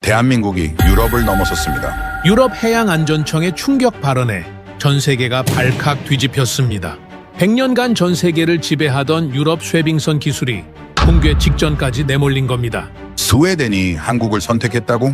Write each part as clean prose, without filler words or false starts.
대한민국이 유럽을 넘어섰습니다. 유럽 해양안전청의 충격 발언에 전 세계가 발칵 뒤집혔습니다. 100년간 전 세계를 지배하던 유럽 쇄빙선 기술이 붕괴 직전까지 내몰린 겁니다. 스웨덴이 한국을 선택했다고?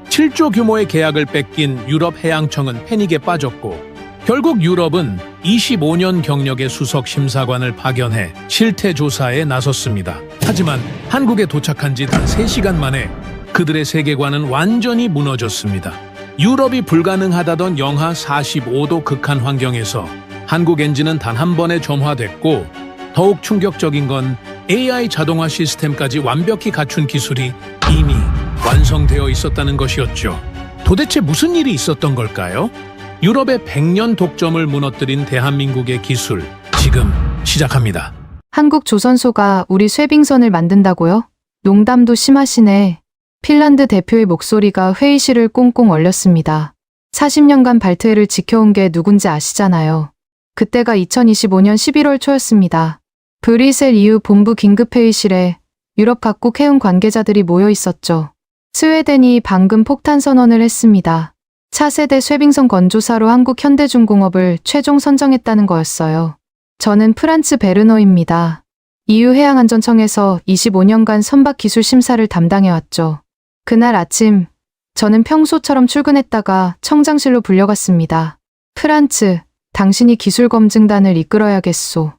7조 규모의 계약을 뺏긴 유럽 해양청은 패닉에 빠졌고 결국 유럽은 25년 경력의 수석 심사관을 파견해 실태 조사에 나섰습니다. 하지만 한국에 도착한 지 단 3시간 만에 그들의 세계관은 완전히 무너졌습니다. 유럽이 불가능하다던 영하 45도 극한 환경에서 한국 엔진은 단 한 번에 점화됐고 더욱 충격적인 건 AI 자동화 시스템까지 완벽히 갖춘 기술이 이미 완성되어 있었다는 것이었죠. 도대체 무슨 일이 있었던 걸까요? 유럽의 100년 독점을 무너뜨린 대한민국의 기술, 지금 시작합니다. 한국 조선소가 우리 쇄빙선을 만든다고요? 농담도 심하시네. 핀란드 대표의 목소리가 회의실을 꽁꽁 얼렸습니다. 40년간 발트해를 지켜온 게 누군지 아시잖아요. 그때가 2025년 11월 초였습니다. 브뤼셀 EU 본부 긴급회의실에 유럽 각국 해운 관계자들이 모여 있었죠. 스웨덴이 방금 폭탄 선언을 했습니다. 차세대 쇄빙선 건조사로 한국 현대중공업을 최종 선정했다는 거였어요. 저는 프란츠 베르너입니다. EU 해양안전청에서 25년간 선박 기술 심사를 담당해왔죠. 그날 아침, 저는 평소처럼 출근했다가 청장실로 불려갔습니다. 프란츠, 당신이 기술검증단을 이끌어야겠소.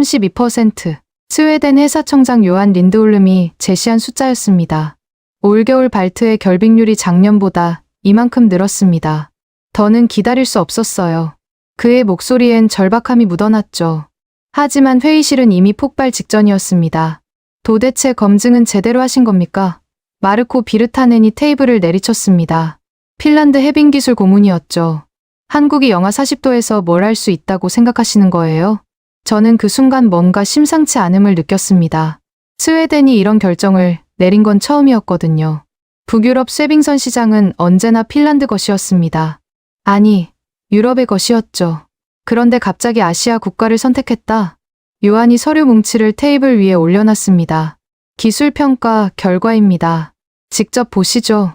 32%. 스웨덴 회사청장 요한 린드홀름이 제시한 숫자였습니다. 올겨울 발트의 결빙률이 작년보다 이만큼 늘었습니다. 더는 기다릴 수 없었어요. 그의 목소리엔 절박함이 묻어났죠. 하지만 회의실은 이미 폭발 직전이었습니다. 도대체 검증은 제대로 하신 겁니까? 마르코 비르타넨이 테이블을 내리쳤습니다. 핀란드 해빙기술 고문이었죠. 한국이 영하 40도에서 뭘 할 수 있다고 생각하시는 거예요? 저는 그 순간 뭔가 심상치 않음을 느꼈습니다. 스웨덴이 이런 결정을 내린 건 처음이었거든요. 북유럽 쇄빙선 시장은 언제나 핀란드 것이었습니다. 아니, 유럽의 것이었죠. 그런데 갑자기 아시아 국가를 선택했다. 요한이 서류 뭉치를 테이블 위에 올려놨습니다. 기술평가 결과입니다. 직접 보시죠.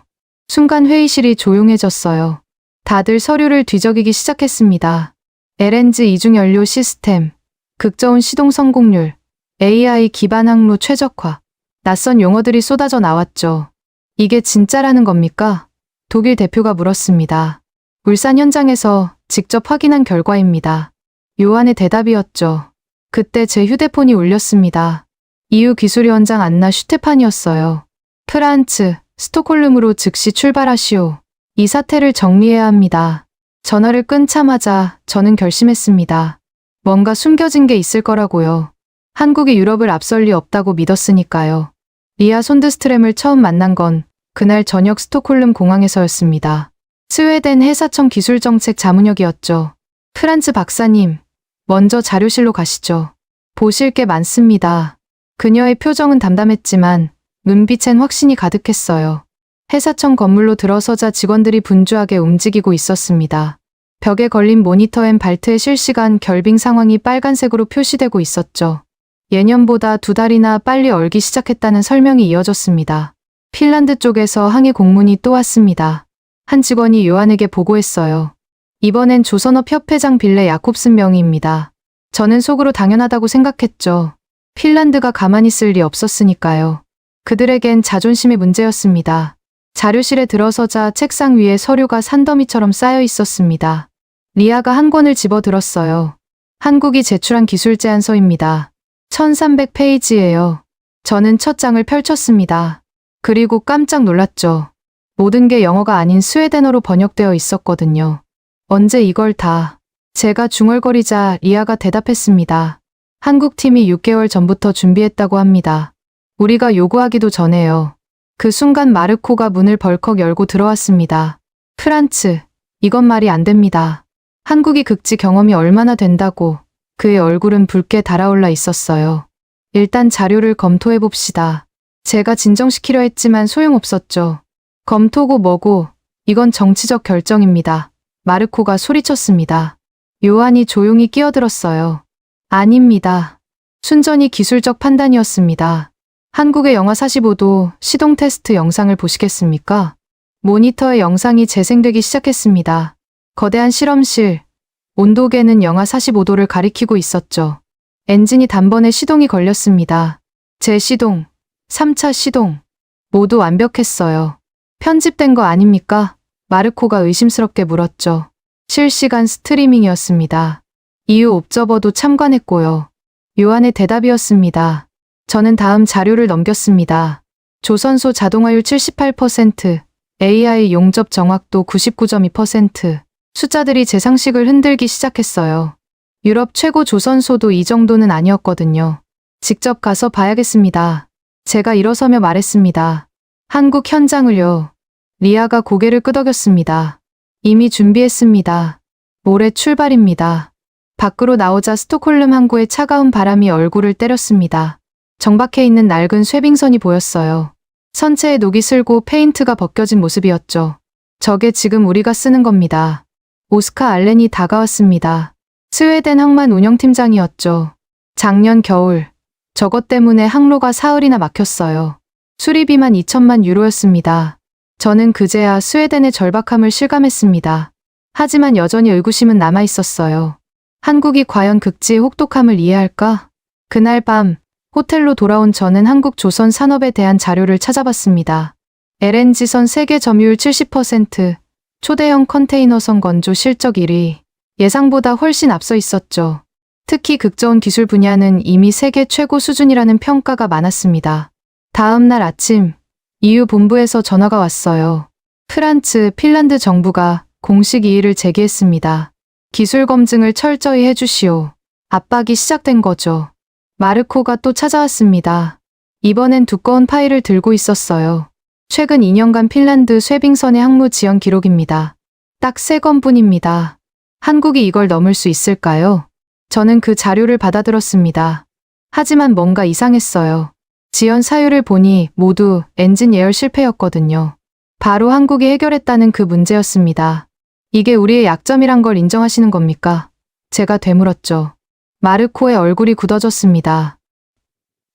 순간 회의실이 조용해졌어요. 다들 서류를 뒤적이기 시작했습니다. LNG 이중연료 시스템, 극저온 시동 성공률, AI 기반 항로 최적화, 낯선 용어들이 쏟아져 나왔죠. 이게 진짜라는 겁니까? 독일 대표가 물었습니다. 울산 현장에서 직접 확인한 결과입니다. 요한의 대답이었죠. 그때 제 휴대폰이 울렸습니다. EU 기술위원장 안나 슈테판이었어요. 프란츠, 스톡홀름으로 즉시 출발하시오. 이 사태를 정리해야 합니다. 전화를 끊자마자 저는 결심했습니다. 뭔가 숨겨진 게 있을 거라고요. 한국이 유럽을 앞설 리 없다고 믿었으니까요. 리아 손드스트렘을 처음 만난 건 그날 저녁 스톡홀름 공항에서였습니다. 스웨덴 해사청 기술정책 자문역이었죠. 프란츠 박사님, 먼저 자료실로 가시죠. 보실 게 많습니다. 그녀의 표정은 담담했지만 눈빛엔 확신이 가득했어요. 해사청 건물로 들어서자 직원들이 분주하게 움직이고 있었습니다. 벽에 걸린 모니터엔 발트의 실시간 결빙 상황이 빨간색으로 표시되고 있었죠. 예년보다 2달이나 빨리 얼기 시작했다는 설명이 이어졌습니다. 핀란드 쪽에서 항의 공문이 또 왔습니다. 한 직원이 요한에게 보고했어요. 이번엔 조선업 협회장 빌레 야콥슨 명의입니다. 저는 속으로 당연하다고 생각했죠. 핀란드가 가만히 있을 리 없었으니까요. 그들에겐 자존심의 문제였습니다. 자료실에 들어서자 책상 위에 서류가 산더미처럼 쌓여 있었습니다. 리아가 한 권을 집어들었어요. 한국이 제출한 기술 제안서입니다. 1300페이지예요. 저는 첫 장을 펼쳤습니다. 그리고 깜짝 놀랐죠. 모든 게 영어가 아닌 스웨덴어로 번역되어 있었거든요. 언제 이걸 다. 제가 중얼거리자 리아가 대답했습니다. 한국팀이 6개월 전부터 준비했다고 합니다. 우리가 요구하기도 전에요. 그 순간 마르코가 문을 벌컥 열고 들어왔습니다. 프란츠, 이건 말이 안 됩니다. 한국이 극지 경험이 얼마나 된다고. 그의 얼굴은 붉게 달아올라 있었어요. 일단 자료를 검토해 봅시다. 제가 진정시키려 했지만 소용없었죠. 검토고 뭐고, 이건 정치적 결정입니다. 마르코가 소리쳤습니다. 요한이 조용히 끼어들었어요. 아닙니다. 순전히 기술적 판단이었습니다. 한국의 영하 45도 시동 테스트 영상을 보시겠습니까? 모니터에 영상이 재생되기 시작했습니다. 거대한 실험실. 온도계는 영하 45도를 가리키고 있었죠. 엔진이 단번에 시동이 걸렸습니다. 재시동, 3차 시동. 모두 완벽했어요. 편집된 거 아닙니까? 마르코가 의심스럽게 물었죠. 실시간 스트리밍이었습니다. 이후 옵저버도 참관했고요. 요한의 대답이었습니다. 저는 다음 자료를 넘겼습니다. 조선소 자동화율 78%, AI 용접 정확도 99.2%. 숫자들이 제 상식을 흔들기 시작했어요. 유럽 최고 조선소도 이 정도는 아니었거든요. 직접 가서 봐야겠습니다. 제가 일어서며 말했습니다. 한국 현장을요. 리아가 고개를 끄덕였습니다. 이미 준비했습니다. 모레 출발입니다. 밖으로 나오자 스톡홀름 항구의 차가운 바람이 얼굴을 때렸습니다. 정박해 있는 낡은 쇠빙선이 보였어요. 선체에 녹이 슬고 페인트가 벗겨진 모습이었죠. 저게 지금 우리가 쓰는 겁니다. 오스카 알렌이 다가왔습니다. 스웨덴 항만 운영팀장이었죠. 작년 겨울, 저것 때문에 항로가 사흘이나 막혔어요. 수리비만 2천만 유로였습니다. 저는 그제야 스웨덴의 절박함을 실감했습니다. 하지만 여전히 의구심은 남아있었어요. 한국이 과연 극지의 혹독함을 이해할까? 그날 밤, 호텔로 돌아온 저는 한국 조선 산업에 대한 자료를 찾아봤습니다. LNG선 세계 점유율 70%, 초대형 컨테이너선 건조 실적 1위. 예상보다 훨씬 앞서 있었죠. 특히 극저온 기술 분야는 이미 세계 최고 수준이라는 평가가 많았습니다. 다음 날 아침, EU 본부에서 전화가 왔어요. 프란츠, 핀란드 정부가 공식 이의를 제기했습니다. 기술 검증을 철저히 해주시오. 압박이 시작된 거죠. 마르코가 또 찾아왔습니다. 이번엔 두꺼운 파일을 들고 있었어요. 최근 2년간 핀란드 쇠빙선의 항로 지연 기록입니다. 딱 3건뿐입니다. 한국이 이걸 넘을 수 있을까요? 저는 그 자료를 받아들었습니다. 하지만 뭔가 이상했어요. 지연 사유를 보니 모두 엔진 예열 실패였거든요. 바로 한국이 해결했다는 그 문제였습니다. 이게 우리의 약점이란 걸 인정하시는 겁니까? 제가 되물었죠. 마르코의 얼굴이 굳어졌습니다.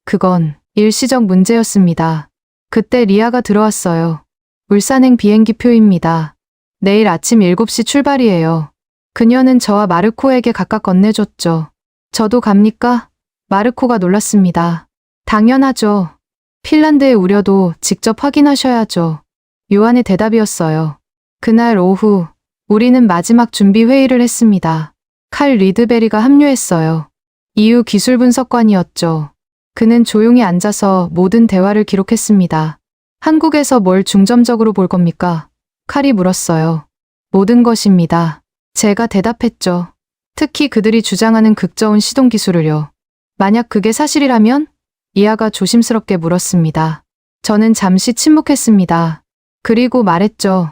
그건 일시적 문제였습니다. 그때 리아가 들어왔어요. 울산행 비행기표입니다. 내일 아침 7시 출발이에요. 그녀는 저와 마르코에게 각각 건네줬죠. 저도 갑니까? 마르코가 놀랐습니다. 당연하죠. 핀란드의 우려도 직접 확인하셔야죠. 요한의 대답이었어요. 그날 오후, 우리는 마지막 준비 회의를 했습니다. 칼 리드베리가 합류했어요. EU 기술 분석관이었죠. 그는 조용히 앉아서 모든 대화를 기록했습니다. 한국에서 뭘 중점적으로 볼 겁니까? 칼이 물었어요. 모든 것입니다. 제가 대답했죠. 특히 그들이 주장하는 극저온 시동 기술을요. 만약 그게 사실이라면? 이하가 조심스럽게 물었습니다. 저는 잠시 침묵했습니다. 그리고 말했죠.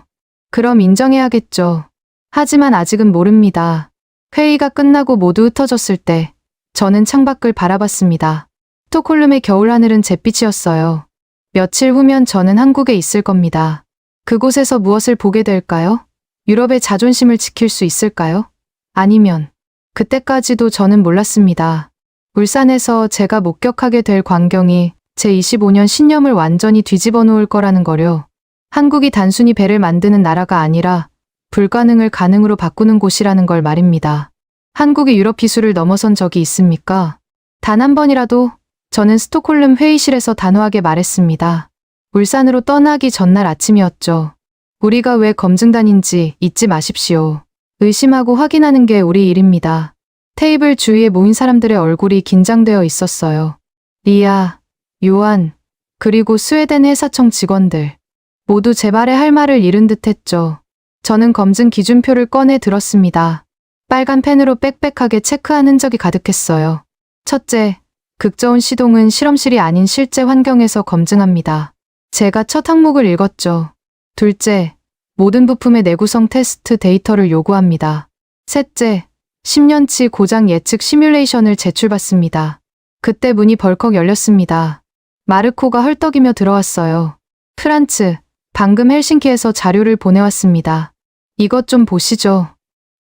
그럼 인정해야겠죠. 하지만 아직은 모릅니다. 회의가 끝나고 모두 흩어졌을 때 저는 창밖을 바라봤습니다. 스톡홀름의 겨울하늘은 잿빛이었어요. 며칠 후면 저는 한국에 있을 겁니다. 그곳에서 무엇을 보게 될까요? 유럽의 자존심을 지킬 수 있을까요? 아니면 그때까지도 저는 몰랐습니다. 울산에서 제가 목격하게 될 광경이 제 25년 신념을 완전히 뒤집어 놓을 거라는 거요. 한국이 단순히 배를 만드는 나라가 아니라 불가능을 가능으로 바꾸는 곳이라는 걸 말입니다. 한국이 유럽 기술을 넘어선 적이 있습니까? 단 한 번이라도 저는 스톡홀름 회의실에서 단호하게 말했습니다. 울산으로 떠나기 전날 아침이었죠. 우리가 왜 검증단인지 잊지 마십시오. 의심하고 확인하는 게 우리 일입니다. 테이블 주위에 모인 사람들의 얼굴이 긴장되어 있었어요. 리아, 요한, 그리고 스웨덴 회사청 직원들. 모두 제 말에 할 말을 잃은 듯 했죠. 저는 검증 기준표를 꺼내 들었습니다. 빨간 펜으로 빽빽하게 체크한 흔적이 가득했어요. 첫째, 극저온 시동은 실험실이 아닌 실제 환경에서 검증합니다. 제가 첫 항목을 읽었죠. 둘째, 모든 부품의 내구성 테스트 데이터를 요구합니다. 셋째, 10년치 고장 예측 시뮬레이션을 제출받습니다. 그때 문이 벌컥 열렸습니다. 마르코가 헐떡이며 들어왔어요. 프란츠, 방금 헬싱키에서 자료를 보내왔습니다. 이것 좀 보시죠.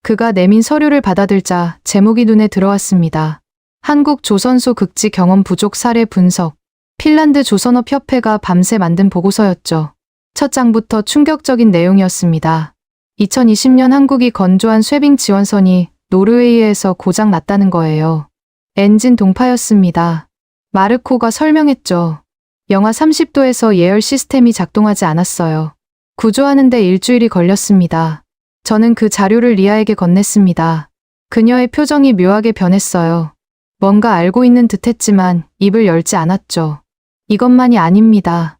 그가 내민 서류를 받아들자 제목이 눈에 들어왔습니다. 한국 조선소 극지 경험 부족 사례 분석. 핀란드 조선업 협회가 밤새 만든 보고서였죠. 첫 장부터 충격적인 내용이었습니다. 2020년 한국이 건조한 쇠빙 지원선이 노르웨이에서 고장 났다는 거예요. 엔진 동파였습니다. 마르코가 설명했죠. 영하 30도에서 예열 시스템이 작동하지 않았어요. 구조하는데 일주일이 걸렸습니다. 저는 그 자료를 리아에게 건넸습니다. 그녀의 표정이 묘하게 변했어요. 뭔가 알고 있는 듯했지만 입을 열지 않았죠. 이것만이 아닙니다.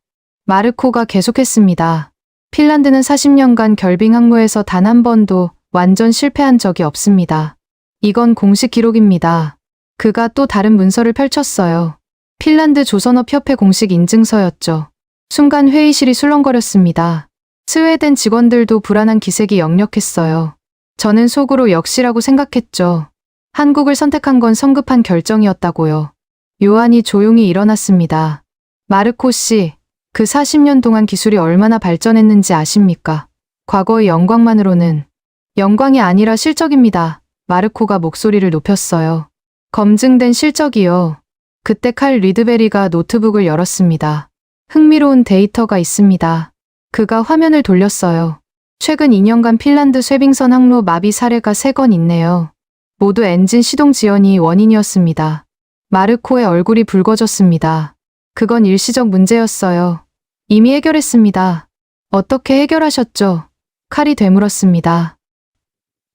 마르코가 계속했습니다. 핀란드는 40년간 결빙 항로에서 단 한 번도 완전 실패한 적이 없습니다. 이건 공식 기록입니다. 그가 또 다른 문서를 펼쳤어요. 핀란드 조선업협회 공식 인증서였죠. 순간 회의실이 술렁거렸습니다. 스웨덴 직원들도 불안한 기색이 역력했어요. 저는 속으로 역시라고 생각했죠. 한국을 선택한 건 성급한 결정이었다고요. 요한이 조용히 일어났습니다. 마르코 씨, 그 40년 동안 기술이 얼마나 발전했는지 아십니까? 과거의 영광만으로는 영광이 아니라 실적입니다. 마르코가 목소리를 높였어요. 검증된 실적이요. 그때 칼 리드베리가 노트북을 열었습니다. 흥미로운 데이터가 있습니다. 그가 화면을 돌렸어요. 최근 2년간 핀란드 쇠빙선 항로 마비 사례가 3건 있네요. 모두 엔진 시동 지연이 원인이었습니다. 마르코의 얼굴이 붉어졌습니다. 그건 일시적 문제였어요. 이미 해결했습니다. 어떻게 해결하셨죠? 칼이 되물었습니다.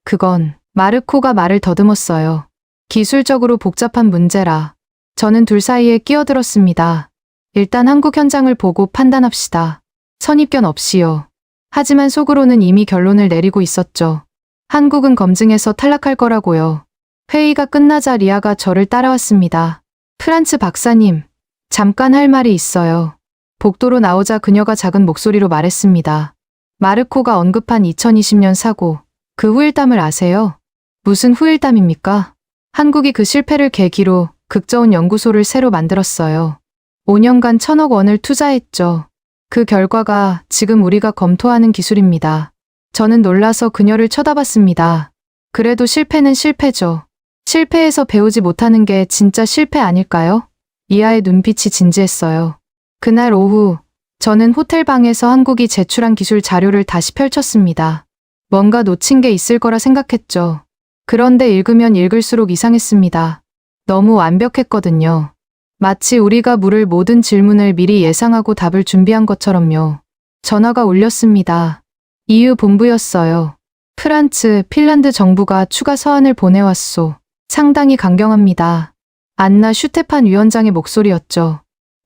그건 마르코가 말을 더듬었어요. 기술적으로 복잡한 문제라. 저는 둘 사이에 끼어들었습니다. 일단 한국 현장을 보고 판단합시다. 선입견 없이요. 하지만 속으로는 이미 결론을 내리고 있었죠. 한국은 검증에서 탈락할 거라고요. 회의가 끝나자 리아가 저를 따라왔습니다. 프란츠 박사님, 잠깐 할 말이 있어요. 복도로 나오자 그녀가 작은 목소리로 말했습니다. 마르코가 언급한 2020년 사고, 그 후일담을 아세요? 무슨 후일담입니까? 한국이 그 실패를 계기로 극저온 연구소를 새로 만들었어요. 5년간 1,000억 원을 투자했죠. 그 결과가 지금 우리가 검토하는 기술입니다. 저는 놀라서 그녀를 쳐다봤습니다. 그래도 실패는 실패죠. 실패에서 배우지 못하는 게 진짜 실패 아닐까요? 리아의 눈빛이 진지했어요. 그날 오후, 저는 호텔 방에서 한국이 제출한 기술 자료를 다시 펼쳤습니다. 뭔가 놓친 게 있을 거라 생각했죠. 그런데 읽으면 읽을수록 이상했습니다. 너무 완벽했거든요. 마치 우리가 물을 모든 질문을 미리 예상하고 답을 준비한 것처럼요. 전화가 울렸습니다. EU 본부였어요. 프란츠, 핀란드 정부가 추가 서한을 보내왔소. 상당히 강경합니다. 안나 슈테판 위원장의 목소리였죠.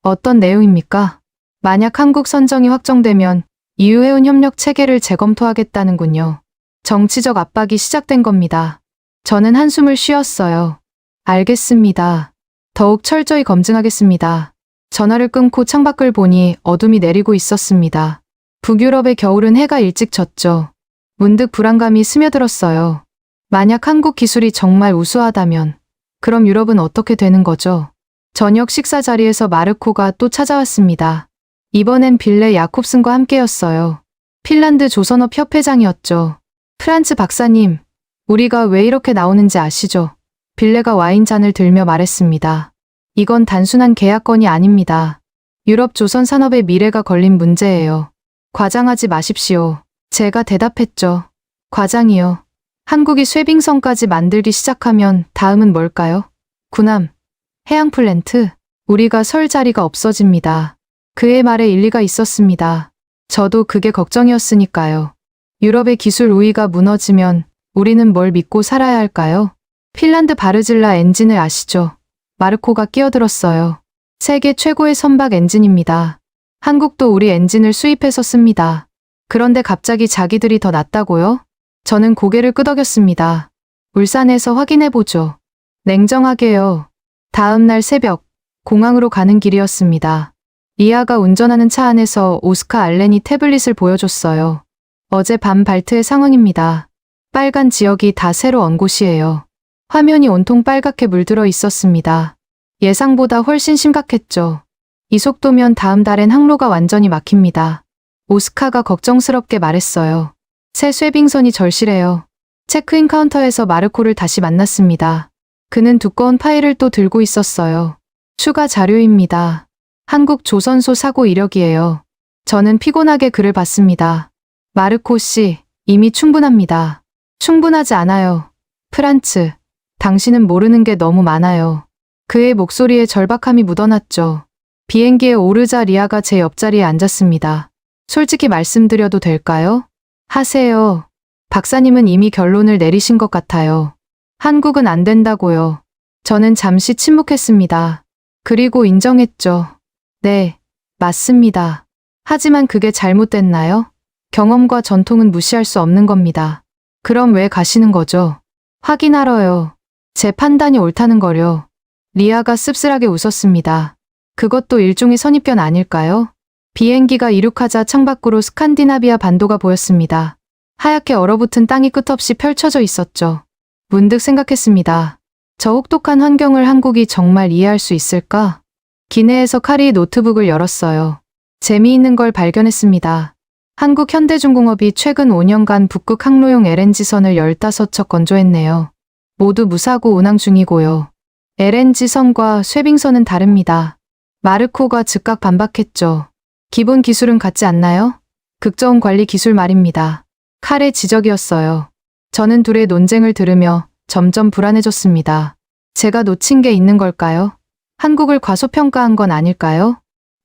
어떤 내용입니까? 만약 한국 선정이 확정되면 EU 해운 협력 체계를 재검토하겠다는군요. 정치적 압박이 시작된 겁니다. 저는 한숨을 쉬었어요. 알겠습니다. 더욱 철저히 검증하겠습니다. 전화를 끊고 창밖을 보니 어둠이 내리고 있었습니다. 북유럽의 겨울은 해가 일찍 졌죠. 문득 불안감이 스며들었어요. 만약 한국 기술이 정말 우수하다면 그럼 유럽은 어떻게 되는 거죠? 저녁 식사 자리에서 마르코가 또 찾아왔습니다. 이번엔 빌레 야콥슨과 함께였어요. 핀란드 조선업 협회장이었죠. 프란츠 박사님, 우리가 왜 이렇게 나오는지 아시죠? 빌레가 와인잔을 들며 말했습니다. 이건 단순한 계약건이 아닙니다. 유럽 조선 산업의 미래가 걸린 문제예요. 과장하지 마십시오. 제가 대답했죠. 과장이요. 한국이 쇠빙선까지 만들기 시작하면 다음은 뭘까요? 군함, 해양 플랜트, 우리가 설 자리가 없어집니다. 그의 말에 일리가 있었습니다. 저도 그게 걱정이었으니까요. 유럽의 기술 우위가 무너지면 우리는 뭘 믿고 살아야 할까요? 핀란드 바르질라 엔진을 아시죠? 마르코가 끼어들었어요. 세계 최고의 선박 엔진입니다. 한국도 우리 엔진을 수입해서 씁니다. 그런데 갑자기 자기들이 더 낫다고요? 저는 고개를 끄덕였습니다. 울산에서 확인해보죠. 냉정하게요. 다음 날 새벽, 공항으로 가는 길이었습니다. 리아가 운전하는 차 안에서 오스카 알렌이 태블릿을 보여줬어요. 어젯밤 발트의 상황입니다. 빨간 지역이 다 새로 언 곳이에요. 화면이 온통 빨갛게 물들어 있었습니다. 예상보다 훨씬 심각했죠. 이 속도면 다음 달엔 항로가 완전히 막힙니다. 오스카가 걱정스럽게 말했어요. 새 쇠빙선이 절실해요. 체크인 카운터에서 마르코를 다시 만났습니다. 그는 두꺼운 파일을 또 들고 있었어요. 추가 자료입니다. 한국 조선소 사고 이력이에요. 저는 피곤하게 글을 봤습니다. 마르코 씨, 이미 충분합니다. 충분하지 않아요. 프란츠, 당신은 모르는 게 너무 많아요. 그의 목소리에 절박함이 묻어났죠. 비행기에 오르자 리아가 제 옆자리에 앉았습니다. 솔직히 말씀드려도 될까요? 하세요. 박사님은 이미 결론을 내리신 것 같아요. 한국은 안 된다고요. 저는 잠시 침묵했습니다. 그리고 인정했죠. 네, 맞습니다. 하지만 그게 잘못됐나요? 경험과 전통은 무시할 수 없는 겁니다. 그럼 왜 가시는 거죠? 확인하러요. 제 판단이 옳다는 거요. 리아가 씁쓸하게 웃었습니다. 그것도 일종의 선입견 아닐까요? 비행기가 이륙하자 창밖으로 스칸디나비아 반도가 보였습니다. 하얗게 얼어붙은 땅이 끝없이 펼쳐져 있었죠. 문득 생각했습니다. 저 혹독한 환경을 한국이 정말 이해할 수 있을까? 기내에서 칼이 노트북을 열었어요. 재미있는 걸 발견했습니다. 한국 현대중공업이 최근 5년간 북극 항로용 LNG선을 15척 건조했네요. 모두 무사고 운항 중이고요. LNG선과 쇠빙선은 다릅니다. 마르코가 즉각 반박했죠. 기본 기술은 같지 않나요? 극저온 관리 기술 말입니다. 칼의 지적이었어요. 저는 둘의 논쟁을 들으며 점점 불안해졌습니다. 제가 놓친 게 있는 걸까요? 한국을 과소평가한 건 아닐까요?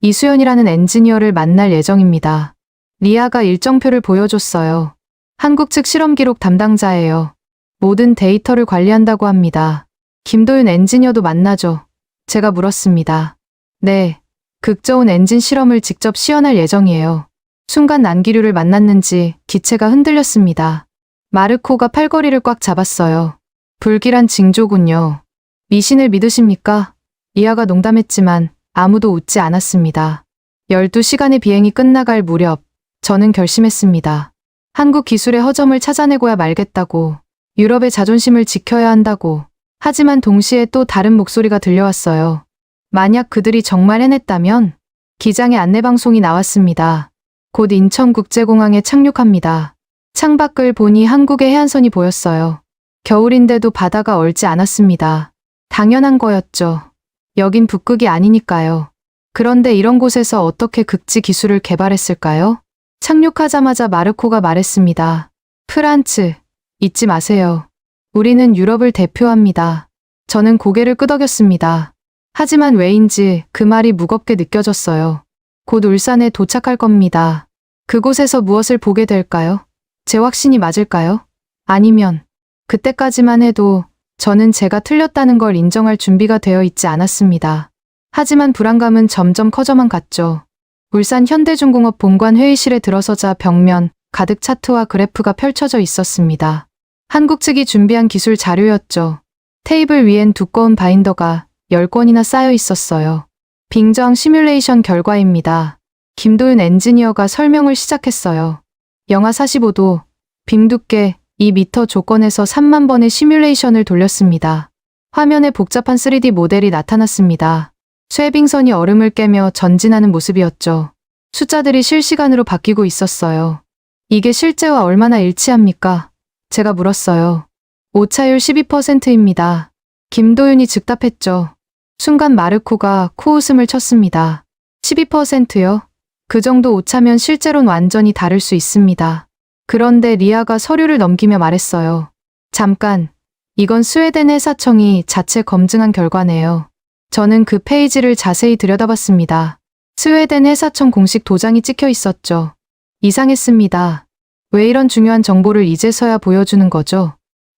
이수연이라는 엔지니어를 만날 예정입니다. 리아가 일정표를 보여줬어요. 한국 측 실험 기록 담당자예요. 모든 데이터를 관리한다고 합니다. 김도윤 엔지니어도 만나죠. 제가 물었습니다. 네, 극저온 엔진 실험을 직접 시연할 예정이에요. 순간 난기류를 만났는지 기체가 흔들렸습니다. 마르코가 팔걸이를 꽉 잡았어요. 불길한 징조군요. 미신을 믿으십니까? 리아가 농담했지만 아무도 웃지 않았습니다. 12시간의 비행이 끝나갈 무렵 저는 결심했습니다. 한국 기술의 허점을 찾아내고야 말겠다고. 유럽의 자존심을 지켜야 한다고. 하지만 동시에 또 다른 목소리가 들려왔어요. 만약 그들이 정말 해냈다면? 기장의 안내방송이 나왔습니다. 곧 인천국제공항에 착륙합니다. 창밖을 보니 한국의 해안선이 보였어요. 겨울인데도 바다가 얼지 않았습니다. 당연한 거였죠. 여긴 북극이 아니니까요. 그런데 이런 곳에서 어떻게 극지 기술을 개발했을까요? 착륙하자마자 마르코가 말했습니다. 프란츠, 잊지 마세요. 우리는 유럽을 대표합니다. 저는 고개를 끄덕였습니다. 하지만 왜인지 그 말이 무겁게 느껴졌어요. 곧 울산에 도착할 겁니다. 그곳에서 무엇을 보게 될까요? 제 확신이 맞을까요? 아니면 그때까지만 해도 저는 제가 틀렸다는 걸 인정할 준비가 되어 있지 않았습니다. 하지만 불안감은 점점 커져만 갔죠. 울산 현대중공업 본관 회의실에 들어서자 벽면 가득 차트와 그래프가 펼쳐져 있었습니다. 한국 측이 준비한 기술 자료였죠. 테이블 위엔 두꺼운 바인더가 10권이나 쌓여 있었어요. 빙저항 시뮬레이션 결과입니다. 김도윤 엔지니어가 설명을 시작했어요. 영하 45도, 빔 두께 2m 조건에서 3만 번의 시뮬레이션을 돌렸습니다. 화면에 복잡한 3D 모델이 나타났습니다. 쇠빙선이 얼음을 깨며 전진하는 모습이었죠. 숫자들이 실시간으로 바뀌고 있었어요. 이게 실제와 얼마나 일치합니까? 제가 물었어요. 오차율 12%입니다. 김도윤이 즉답했죠. 순간 마르코가 코웃음을 쳤습니다. 12%요? 그 정도 오차면 실제로는 완전히 다를 수 있습니다. 그런데 리아가 서류를 넘기며 말했어요. 잠깐, 이건 스웨덴 회사청이 자체 검증한 결과네요. 저는 그 페이지를 자세히 들여다봤습니다. 스웨덴 회사청 공식 도장이 찍혀 있었죠. 이상했습니다. 왜 이런 중요한 정보를 이제서야 보여주는 거죠?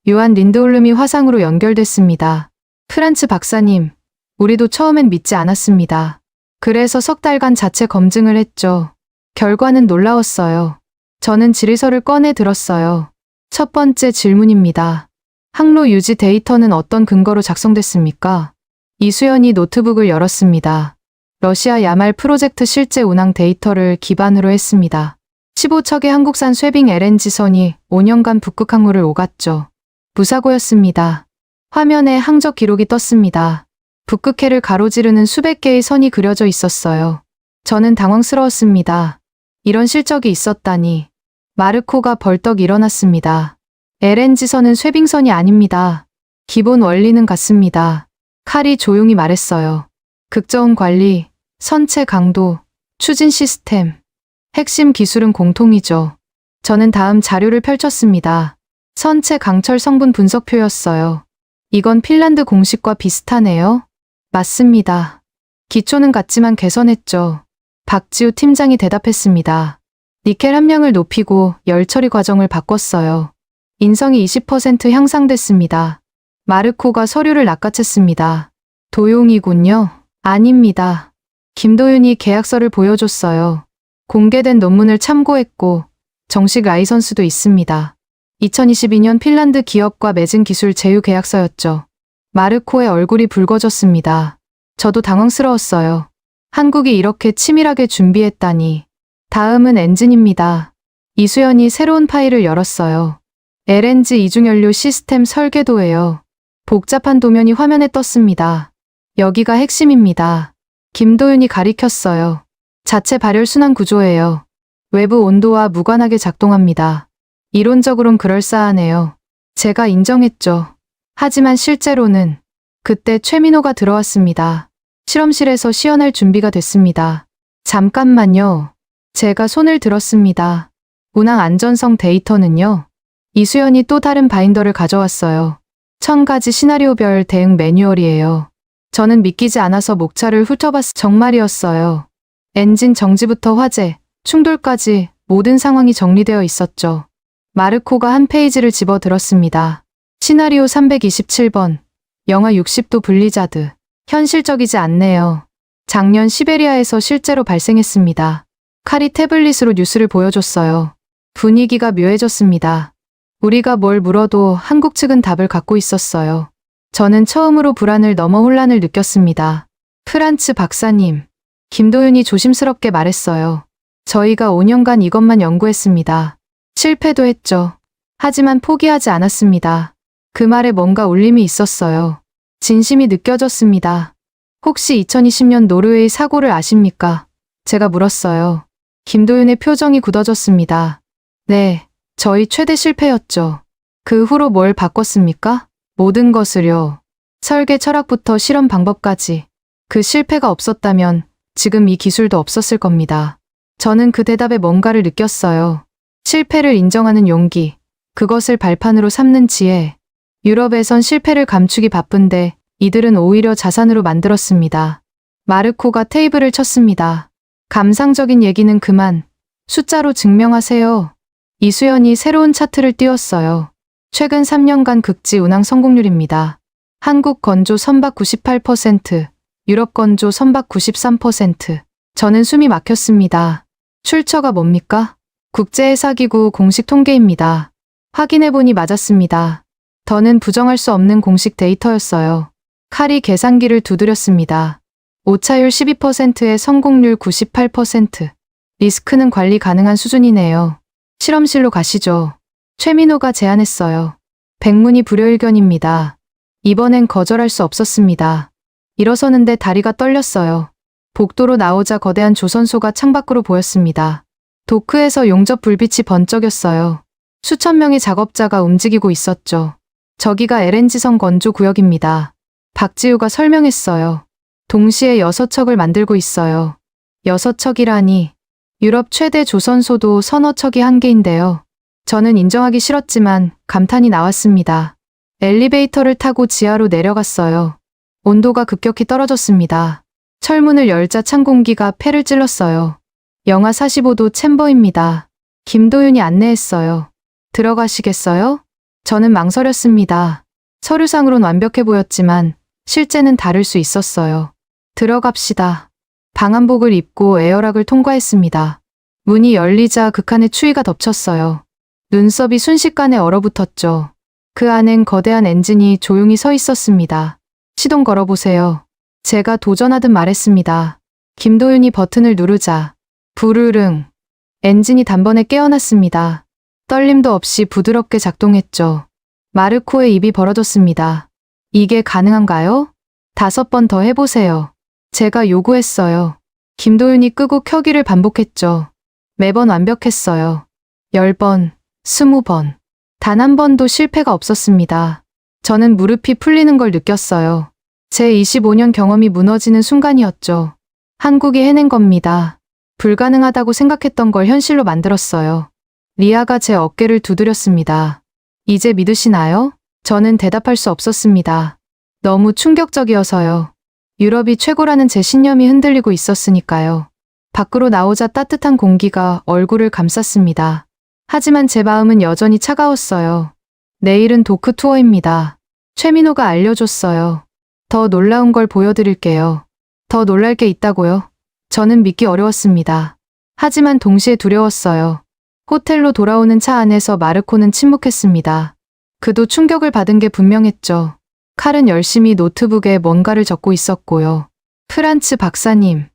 요한 린드홀름이 화상으로 연결됐습니다. 프란츠 박사님, 우리도 처음엔 믿지 않았습니다. 그래서 석 달간 자체 검증을 했죠. 결과는 놀라웠어요. 저는 질의서를 꺼내 들었어요. 첫 번째 질문입니다. 항로 유지 데이터는 어떤 근거로 작성됐습니까? 이수연이 노트북을 열었습니다. 러시아 야말 프로젝트 실제 운항 데이터를 기반으로 했습니다. 15척의 한국산 쇠빙 LNG선이 5년간 북극 항로를 오갔죠. 무사고였습니다. 화면에 항적 기록이 떴습니다. 북극해를 가로지르는 수백 개의 선이 그려져 있었어요. 저는 당황스러웠습니다. 이런 실적이 있었다니. 마르코가 벌떡 일어났습니다. LNG선은 쇠빙선이 아닙니다. 기본 원리는 같습니다. 칼이 조용히 말했어요. 극저온 관리, 선체 강도, 추진 시스템. 핵심 기술은 공통이죠. 저는 다음 자료를 펼쳤습니다. 선체 강철 성분 분석표였어요. 이건 핀란드 공식과 비슷하네요. 맞습니다. 기초는 같지만 개선했죠. 박지우 팀장이 대답했습니다. 니켈 함량을 높이고 열 처리 과정을 바꿨어요. 인성이 20% 향상됐습니다. 마르코가 서류를 낚아챘습니다. 도용이군요. 아닙니다. 김도윤이 계약서를 보여줬어요. 공개된 논문을 참고했고 정식 라이선스도 있습니다. 2022년 핀란드 기업과 맺은 기술 제휴 계약서였죠. 마르코의 얼굴이 붉어졌습니다. 저도 당황스러웠어요. 한국이 이렇게 치밀하게 준비했다니. 다음은 엔진입니다. 이수연이 새로운 파일을 열었어요. LNG 이중연료 시스템 설계도예요. 복잡한 도면이 화면에 떴습니다. 여기가 핵심입니다. 김도윤이 가리켰어요. 자체 발열 순환 구조예요. 외부 온도와 무관하게 작동합니다. 이론적으론 그럴싸하네요. 제가 인정했죠. 하지만 실제로는 그때 최민호가 들어왔습니다. 실험실에서 시연할 준비가 됐습니다. 잠깐만요. 제가 손을 들었습니다. 운항 안전성 데이터는요. 이수연이 또 다른 바인더를 가져왔어요. 1000가지 시나리오별 대응 매뉴얼이에요. 저는 믿기지 않아서 목차를 훑어봤 정말이었어요. 엔진 정지부터 화재, 충돌까지 모든 상황이 정리되어 있었죠. 마르코가 한 페이지를 집어들었습니다. 시나리오 327번. 영하 60도 블리자드. 현실적이지 않네요. 작년 시베리아에서 실제로 발생했습니다. 칼이 태블릿으로 뉴스를 보여줬어요. 분위기가 묘해졌습니다. 우리가 뭘 물어도 한국 측은 답을 갖고 있었어요. 저는 처음으로 불안을 넘어 혼란을 느꼈습니다. 프란츠 박사님. 김도윤이 조심스럽게 말했어요. 저희가 5년간 이것만 연구했습니다. 실패도 했죠. 하지만 포기하지 않았습니다. 그 말에 뭔가 울림이 있었어요. 진심이 느껴졌습니다. 혹시 2020년 노르웨이 사고를 아십니까? 제가 물었어요. 김도윤의 표정이 굳어졌습니다. 네, 저희 최대 실패였죠. 그 후로 뭘 바꿨습니까? 모든 것을요. 설계 철학부터 실험 방법까지. 그 실패가 없었다면 지금 이 기술도 없었을 겁니다. 저는 그 대답에 뭔가를 느꼈어요. 실패를 인정하는 용기, 그것을 발판으로 삼는 지혜. 유럽에선 실패를 감추기 바쁜데 이들은 오히려 자산으로 만들었습니다. 마르코가 테이블을 쳤습니다. 감상적인 얘기는 그만, 숫자로 증명하세요. 이수연이 새로운 차트를 띄웠어요. 최근 3년간 극지 운항 성공률입니다. 한국 건조 선박 98%, 유럽 건조 선박 93%. 저는 숨이 막혔습니다. 출처가 뭡니까? 국제해사기구 공식 통계입니다. 확인해보니 맞았습니다. 더는 부정할 수 없는 공식 데이터였어요. 칼이 계산기를 두드렸습니다. 오차율 12%에 성공률 98%. 리스크는 관리 가능한 수준이네요. 실험실로 가시죠. 최민호가 제안했어요. 백문이 불여일견입니다. 이번엔 거절할 수 없었습니다. 일어서는데 다리가 떨렸어요. 복도로 나오자 거대한 조선소가 창밖으로 보였습니다. 도크에서 용접 불빛이 번쩍였어요. 수천 명의 작업자가 움직이고 있었죠. 저기가 LNG선 건조 구역입니다. 박지우가 설명했어요. 동시에 6척을 만들고 있어요. 6척이라니. 유럽 최대 조선소도 서너 척이 한계인데요. 저는 인정하기 싫었지만 감탄이 나왔습니다. 엘리베이터를 타고 지하로 내려갔어요. 온도가 급격히 떨어졌습니다. 철문을 열자 찬 공기가 폐를 찔렀어요. 영하 45도 챔버입니다. 김도윤이 안내했어요. 들어가시겠어요? 저는 망설였습니다. 서류상으론 완벽해 보였지만 실제는 다를 수 있었어요. 들어갑시다. 방한복을 입고 에어락을 통과했습니다. 문이 열리자 극한의 추위가 덮쳤어요. 눈썹이 순식간에 얼어붙었죠. 그 안엔 거대한 엔진이 조용히 서 있었습니다. 시동 걸어보세요. 제가 도전하듯 말했습니다. 김도윤이 버튼을 누르자 부르릉. 엔진이 단번에 깨어났습니다. 떨림도 없이 부드럽게 작동했죠. 마르코의 입이 벌어졌습니다. 이게 가능한가요? 5번 더 해보세요. 제가 요구했어요. 김도윤이 끄고 켜기를 반복했죠. 매번 완벽했어요. 10번, 20번. 단 한 번도 실패가 없었습니다. 저는 무릎이 풀리는 걸 느꼈어요. 제 25년 경험이 무너지는 순간이었죠. 한국이 해낸 겁니다. 불가능하다고 생각했던 걸 현실로 만들었어요. 리아가 제 어깨를 두드렸습니다. 이제 믿으시나요? 저는 대답할 수 없었습니다. 너무 충격적이어서요. 유럽이 최고라는 제 신념이 흔들리고 있었으니까요. 밖으로 나오자 따뜻한 공기가 얼굴을 감쌌습니다. 하지만 제 마음은 여전히 차가웠어요. 내일은 도크 투어입니다. 최민호가 알려줬어요. 더 놀라운 걸 보여드릴게요. 더 놀랄 게 있다고요? 저는 믿기 어려웠습니다. 하지만 동시에 두려웠어요. 호텔로 돌아오는 차 안에서 마르코는 침묵했습니다. 그도 충격을 받은 게 분명했죠. 칼은 열심히 노트북에 뭔가를 적고 있었고요. 프란츠 박사님,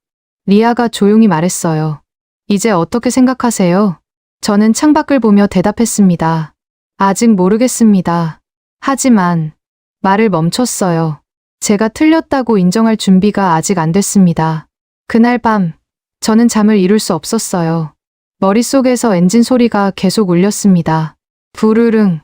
리아가 조용히 말했어요. 이제 어떻게 생각하세요? 저는 창밖을 보며 대답했습니다. 아직 모르겠습니다. 하지만 말을 멈췄어요. 제가 틀렸다고 인정할 준비가 아직 안 됐습니다. 그날 밤, 저는 잠을 이룰 수 없었어요. 머릿속에서 엔진 소리가 계속 울렸습니다. 부르릉,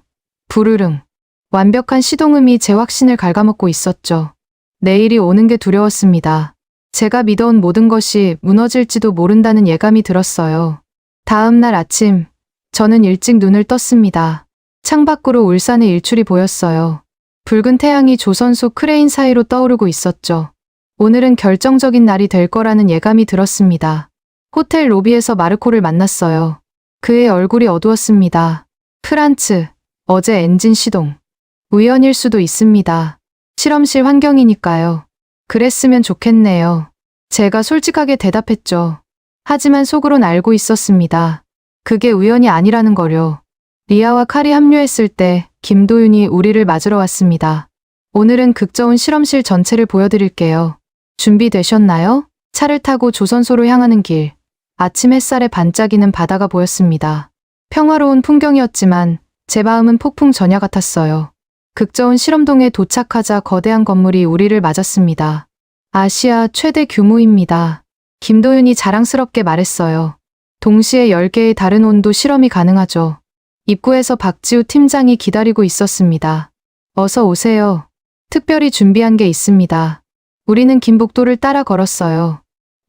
부르릉. 완벽한 시동음이 제 확신을 갉아먹고 있었죠. 내일이 오는 게 두려웠습니다. 제가 믿어온 모든 것이 무너질지도 모른다는 예감이 들었어요. 다음 날 아침, 저는 일찍 눈을 떴습니다. 창밖으로 울산의 일출이 보였어요. 붉은 태양이 조선소 크레인 사이로 떠오르고 있었죠. 오늘은 결정적인 날이 될 거라는 예감이 들었습니다. 호텔 로비에서 마르코를 만났어요. 그의 얼굴이 어두웠습니다. 프란츠, 어제 엔진 시동. 우연일 수도 있습니다. 실험실 환경이니까요. 그랬으면 좋겠네요. 제가 솔직하게 대답했죠. 하지만 속으론 알고 있었습니다. 그게 우연이 아니라는 거요. 리아와 칼이 합류했을 때 김도윤이 우리를 맞으러 왔습니다. 오늘은 극저온 실험실 전체를 보여드릴게요. 준비되셨나요? 차를 타고 조선소로 향하는 길. 아침 햇살에 반짝이는 바다가 보였습니다. 평화로운 풍경이었지만 제 마음은 폭풍 전야 같았어요. 극저온 실험동에 도착하자 거대한 건물이 우리를 맞았습니다. 아시아 최대 규모입니다. 김도윤이 자랑스럽게 말했어요. 동시에 10개의 다른 온도 실험이 가능하죠. 입구에서 박지우 팀장이 기다리고 있었습니다. 어서 오세요. 특별히 준비한 게 있습니다. 우리는 김복도를 따라 걸었어요.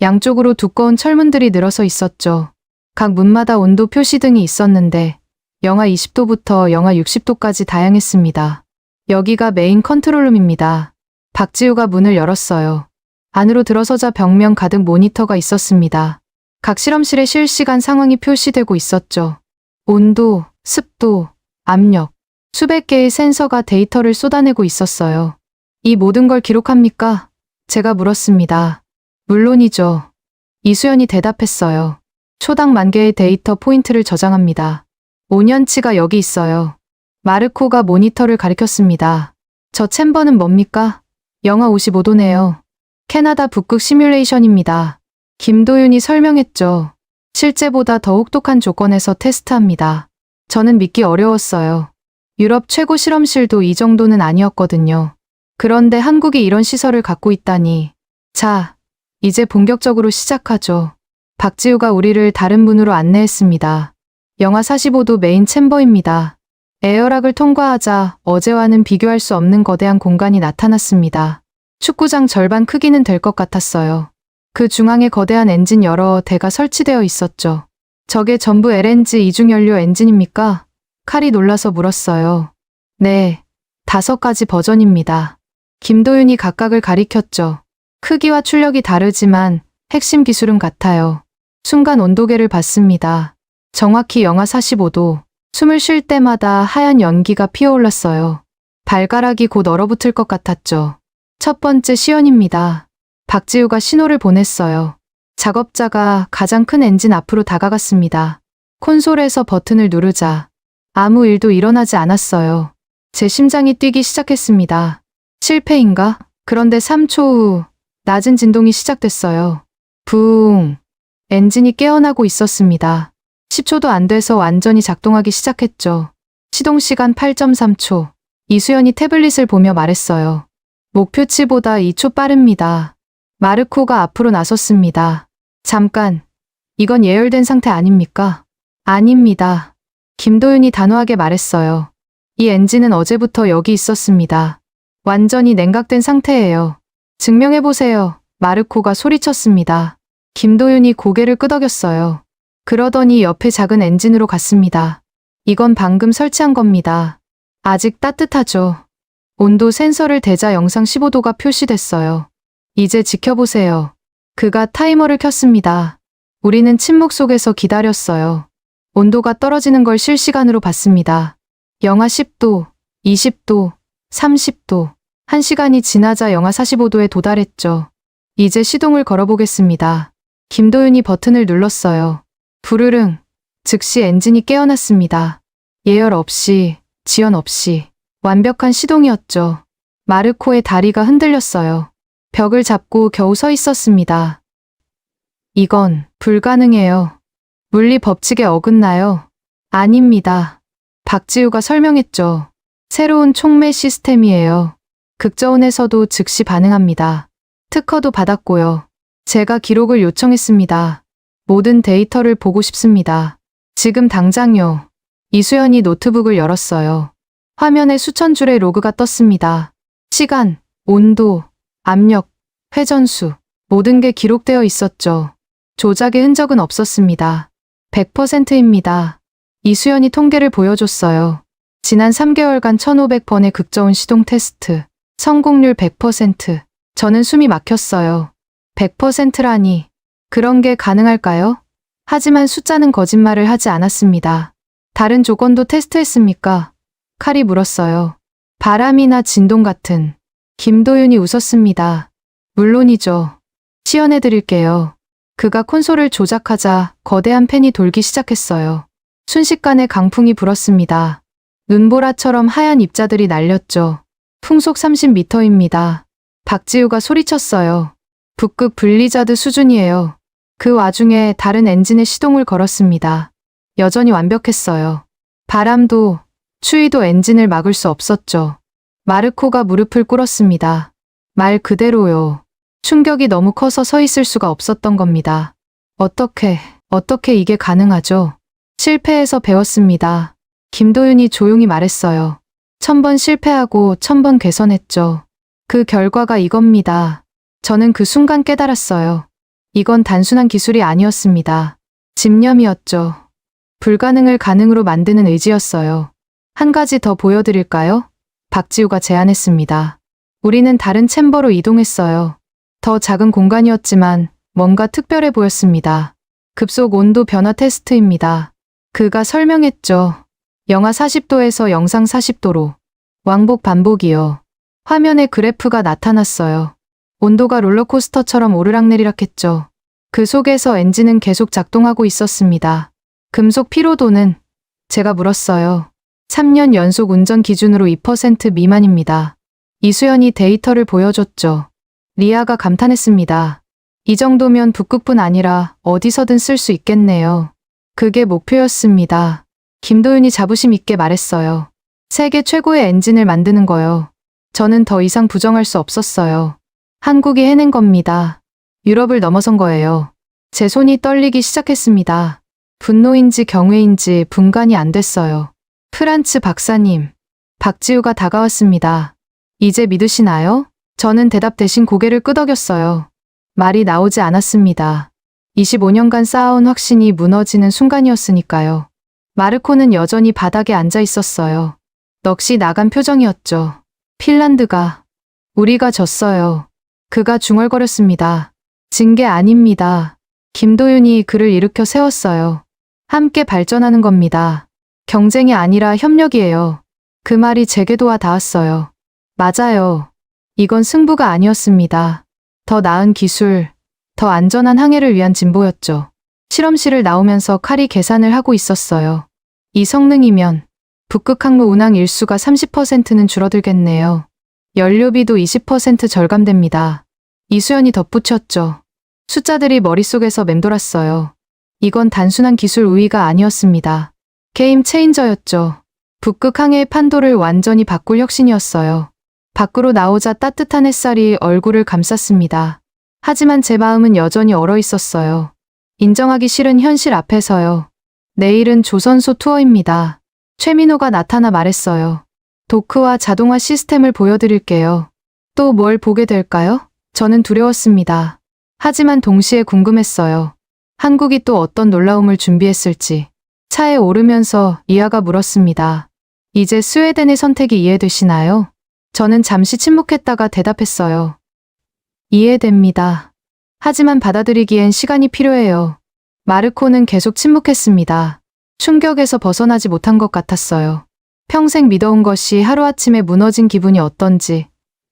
양쪽으로 두꺼운 철문들이 늘어서 있었죠. 각 문마다 온도 표시등이 있었는데 영하 20도부터 영하 60도까지 다양했습니다. 여기가 메인 컨트롤룸입니다. 박지우가 문을 열었어요. 안으로 들어서자 벽면 가득 모니터가 있었습니다. 각 실험실의 실시간 상황이 표시되고 있었죠. 온도, 습도, 압력, 수백 개의 센서가 데이터를 쏟아내고 있었어요. 이 모든 걸 기록합니까? 제가 물었습니다. 물론이죠. 이수연이 대답했어요. 초당 10,000개의 데이터 포인트를 저장합니다. 5년치가 여기 있어요. 마르코가 모니터를 가리켰습니다. 저 챔버는 뭡니까? 영하 55도네요. 캐나다 북극 시뮬레이션입니다. 김도윤이 설명했죠. 실제보다 더 혹독한 조건에서 테스트합니다. 저는 믿기 어려웠어요. 유럽 최고 실험실도 이 정도는 아니었거든요. 그런데 한국이 이런 시설을 갖고 있다니. 자, 이제 본격적으로 시작하죠. 박지우가 우리를 다른 문으로 안내했습니다. 영하 45도 메인 챔버입니다. 에어락을 통과하자 어제와는 비교할 수 없는 거대한 공간이 나타났습니다. 축구장 절반 크기는 될 것 같았어요. 그 중앙에 거대한 엔진 여러 대가 설치되어 있었죠. 저게 전부 LNG 이중연료 엔진입니까? 칼이 놀라서 물었어요. 네, 5가지 버전입니다. 김도윤이 각각을 가리켰죠. 크기와 출력이 다르지만 핵심 기술은 같아요. 순간 온도계를 봤습니다. 정확히 영하 45도. 숨을 쉴 때마다 하얀 연기가 피어올랐어요. 발가락이 곧 얼어붙을 것 같았죠. 첫 번째 시연입니다. 박지우가 신호를 보냈어요. 작업자가 가장 큰 엔진 앞으로 다가갔습니다. 콘솔에서 버튼을 누르자 아무 일도 일어나지 않았어요. 제 심장이 뛰기 시작했습니다. 실패인가? 그런데 3초 후 낮은 진동이 시작됐어요. 부웅. 엔진이 깨어나고 있었습니다. 10초도 안 돼서 완전히 작동하기 시작했죠. 시동 시간 8.3초. 이수연이 태블릿을 보며 말했어요. 목표치보다 2초 빠릅니다. 마르코가 앞으로 나섰습니다. 잠깐, 이건 예열된 상태 아닙니까? 아닙니다. 김도윤이 단호하게 말했어요. 이 엔진은 어제부터 여기 있었습니다. 완전히 냉각된 상태예요. 증명해보세요. 마르코가 소리쳤습니다. 김도윤이 고개를 끄덕였어요. 그러더니 옆에 작은 엔진으로 갔습니다. 이건 방금 설치한 겁니다. 아직 따뜻하죠. 온도 센서를 대자 영상 15도가 표시됐어요. 이제 지켜보세요. 그가 타이머를 켰습니다. 우리는 침묵 속에서 기다렸어요. 온도가 떨어지는 걸 실시간으로 봤습니다. 영하 10도, 20도, 30도. 1시간이 지나자 영하 45도에 도달했죠. 이제 시동을 걸어보겠습니다. 김도윤이 버튼을 눌렀어요. 부르릉. 즉시 엔진이 깨어났습니다. 예열 없이, 지연 없이. 완벽한 시동이었죠. 마르코의 다리가 흔들렸어요. 벽을 잡고 겨우 서 있었습니다. 이건 불가능해요. 물리 법칙에 어긋나요. 아닙니다. 박지우가 설명했죠. 새로운 촉매 시스템이에요. 극저온에서도 즉시 반응합니다. 특허도 받았고요. 제가 기록을 요청했습니다. 모든 데이터를 보고 싶습니다. 지금 당장요. 이수연이 노트북을 열었어요. 화면에 수천 줄의 로그가 떴습니다. 시간, 온도, 압력, 회전수, 모든 게 기록되어 있었죠. 조작의 흔적은 없었습니다. 100%입니다. 이수연이 통계를 보여줬어요. 지난 3개월간 1500번의 극저온 시동 테스트. 성공률 100%. 저는 숨이 막혔어요. 100%라니. 그런 게 가능할까요? 하지만 숫자는 거짓말을 하지 않았습니다. 다른 조건도 테스트했습니까? 칼이 물었어요. 바람이나 진동 같은. 김도윤이 웃었습니다. 물론이죠. 시연해드릴게요. 그가 콘솔을 조작하자 거대한 팬이 돌기 시작했어요. 순식간에 강풍이 불었습니다. 눈보라처럼 하얀 입자들이 날렸죠. 풍속 30m입니다. 박지우가 소리쳤어요. 북극 블리자드 수준이에요. 그 와중에 다른 엔진에 시동을 걸었습니다. 여전히 완벽했어요. 바람도, 추위도 엔진을 막을 수 없었죠. 마르코가 무릎을 꿇었습니다. 말 그대로요. 충격이 너무 커서 서 있을 수가 없었던 겁니다. 어떻게 이게 가능하죠? 실패해서 배웠습니다. 김도윤이 조용히 말했어요. 1000번 실패하고 1000번 개선했죠. 그 결과가 이겁니다. 저는 그 순간 깨달았어요. 이건 단순한 기술이 아니었습니다. 집념이었죠. 불가능을 가능으로 만드는 의지였어요. 한 가지 더 보여드릴까요? 박지우가 제안했습니다. 우리는 다른 챔버로 이동했어요. 더 작은 공간이었지만 뭔가 특별해 보였습니다. 급속 온도 변화 테스트입니다. 그가 설명했죠. 영하 40도에서 영상 40도로. 왕복 반복이요. 화면에 그래프가 나타났어요. 온도가 롤러코스터처럼 오르락내리락 했죠. 그 속에서 엔진은 계속 작동하고 있었습니다. 금속 피로도는? 제가 물었어요. 3년 연속 운전 기준으로 2% 미만입니다. 이수연이 데이터를 보여줬죠. 리아가 감탄했습니다. 이 정도면 북극뿐 아니라 어디서든 쓸 수 있겠네요. 그게 목표였습니다. 김도윤이 자부심 있게 말했어요. 세계 최고의 엔진을 만드는 거요. 저는 더 이상 부정할 수 없었어요. 한국이 해낸 겁니다. 유럽을 넘어선 거예요. 제 손이 떨리기 시작했습니다. 분노인지 경외인지 분간이 안 됐어요. 프란츠 박사님. 박지우가 다가왔습니다. 이제 믿으시나요? 저는 대답 대신 고개를 끄덕였어요. 말이 나오지 않았습니다. 25년간 쌓아온 확신이 무너지는 순간이었으니까요. 마르코는 여전히 바닥에 앉아 있었어요. 넋이 나간 표정이었죠. 핀란드가, 우리가 졌어요. 그가 중얼거렸습니다. 진 게 아닙니다. 김도윤이 그를 일으켜 세웠어요. 함께 발전하는 겁니다. 경쟁이 아니라 협력이에요. 그 말이 제게도 와 닿았어요. 맞아요. 이건 승부가 아니었습니다. 더 나은 기술, 더 안전한 항해를 위한 진보였죠. 실험실을 나오면서 칼이 계산을 하고 있었어요. 이 성능이면 북극 항로 운항 일수가 30%는 줄어들겠네요. 연료비도 20% 절감됩니다. 이수연이 덧붙였죠. 숫자들이 머릿속에서 맴돌았어요. 이건 단순한 기술 우위가 아니었습니다. 게임 체인저였죠. 북극 항해의 판도를 완전히 바꿀 혁신이었어요. 밖으로 나오자 따뜻한 햇살이 얼굴을 감쌌습니다. 하지만 제 마음은 여전히 얼어 있었어요. 인정하기 싫은 현실 앞에서요. 내일은 조선소 투어입니다. 최민호가 나타나 말했어요. 도크와 자동화 시스템을 보여드릴게요. 또 뭘 보게 될까요? 저는 두려웠습니다. 하지만 동시에 궁금했어요. 한국이 또 어떤 놀라움을 준비했을지. 차에 오르면서 이하가 물었습니다. 이제 스웨덴의 선택이 이해되시나요? 저는 잠시 침묵했다가 대답했어요. 이해됩니다. 하지만 받아들이기엔 시간이 필요해요. 마르코는 계속 침묵했습니다. 충격에서 벗어나지 못한 것 같았어요. 평생 믿어온 것이 하루아침에 무너진 기분이 어떤지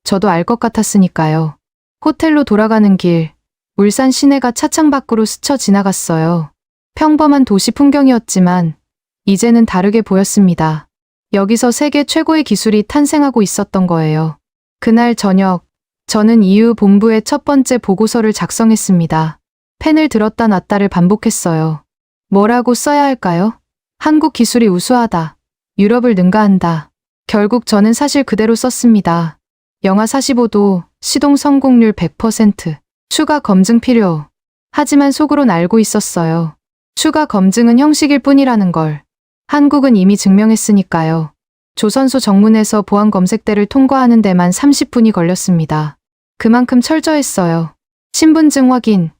저도 알 것 같았으니까요. 호텔로 돌아가는 길, 울산 시내가 차창 밖으로 스쳐 지나갔어요. 평범한 도시 풍경이었지만 이제는 다르게 보였습니다. 여기서 세계 최고의 기술이 탄생하고 있었던 거예요. 그날 저녁, 저는 이후 본부의 첫 번째 보고서를 작성했습니다. 펜을 들었다 놨다를 반복했어요. 뭐라고 써야 할까요? 한국 기술이 우수하다. 유럽을 능가한다. 결국 저는 사실 그대로 썼습니다. 영하 45도, 시동 성공률 100%, 추가 검증 필요. 하지만 속으론 알고 있었어요. 추가 검증은 형식일 뿐이라는 걸. 한국은 이미 증명했으니까요. 조선소 정문에서 보안 검색대를 통과하는 데만 30분이 걸렸습니다. 그만큼 철저했어요. 신분증 확인,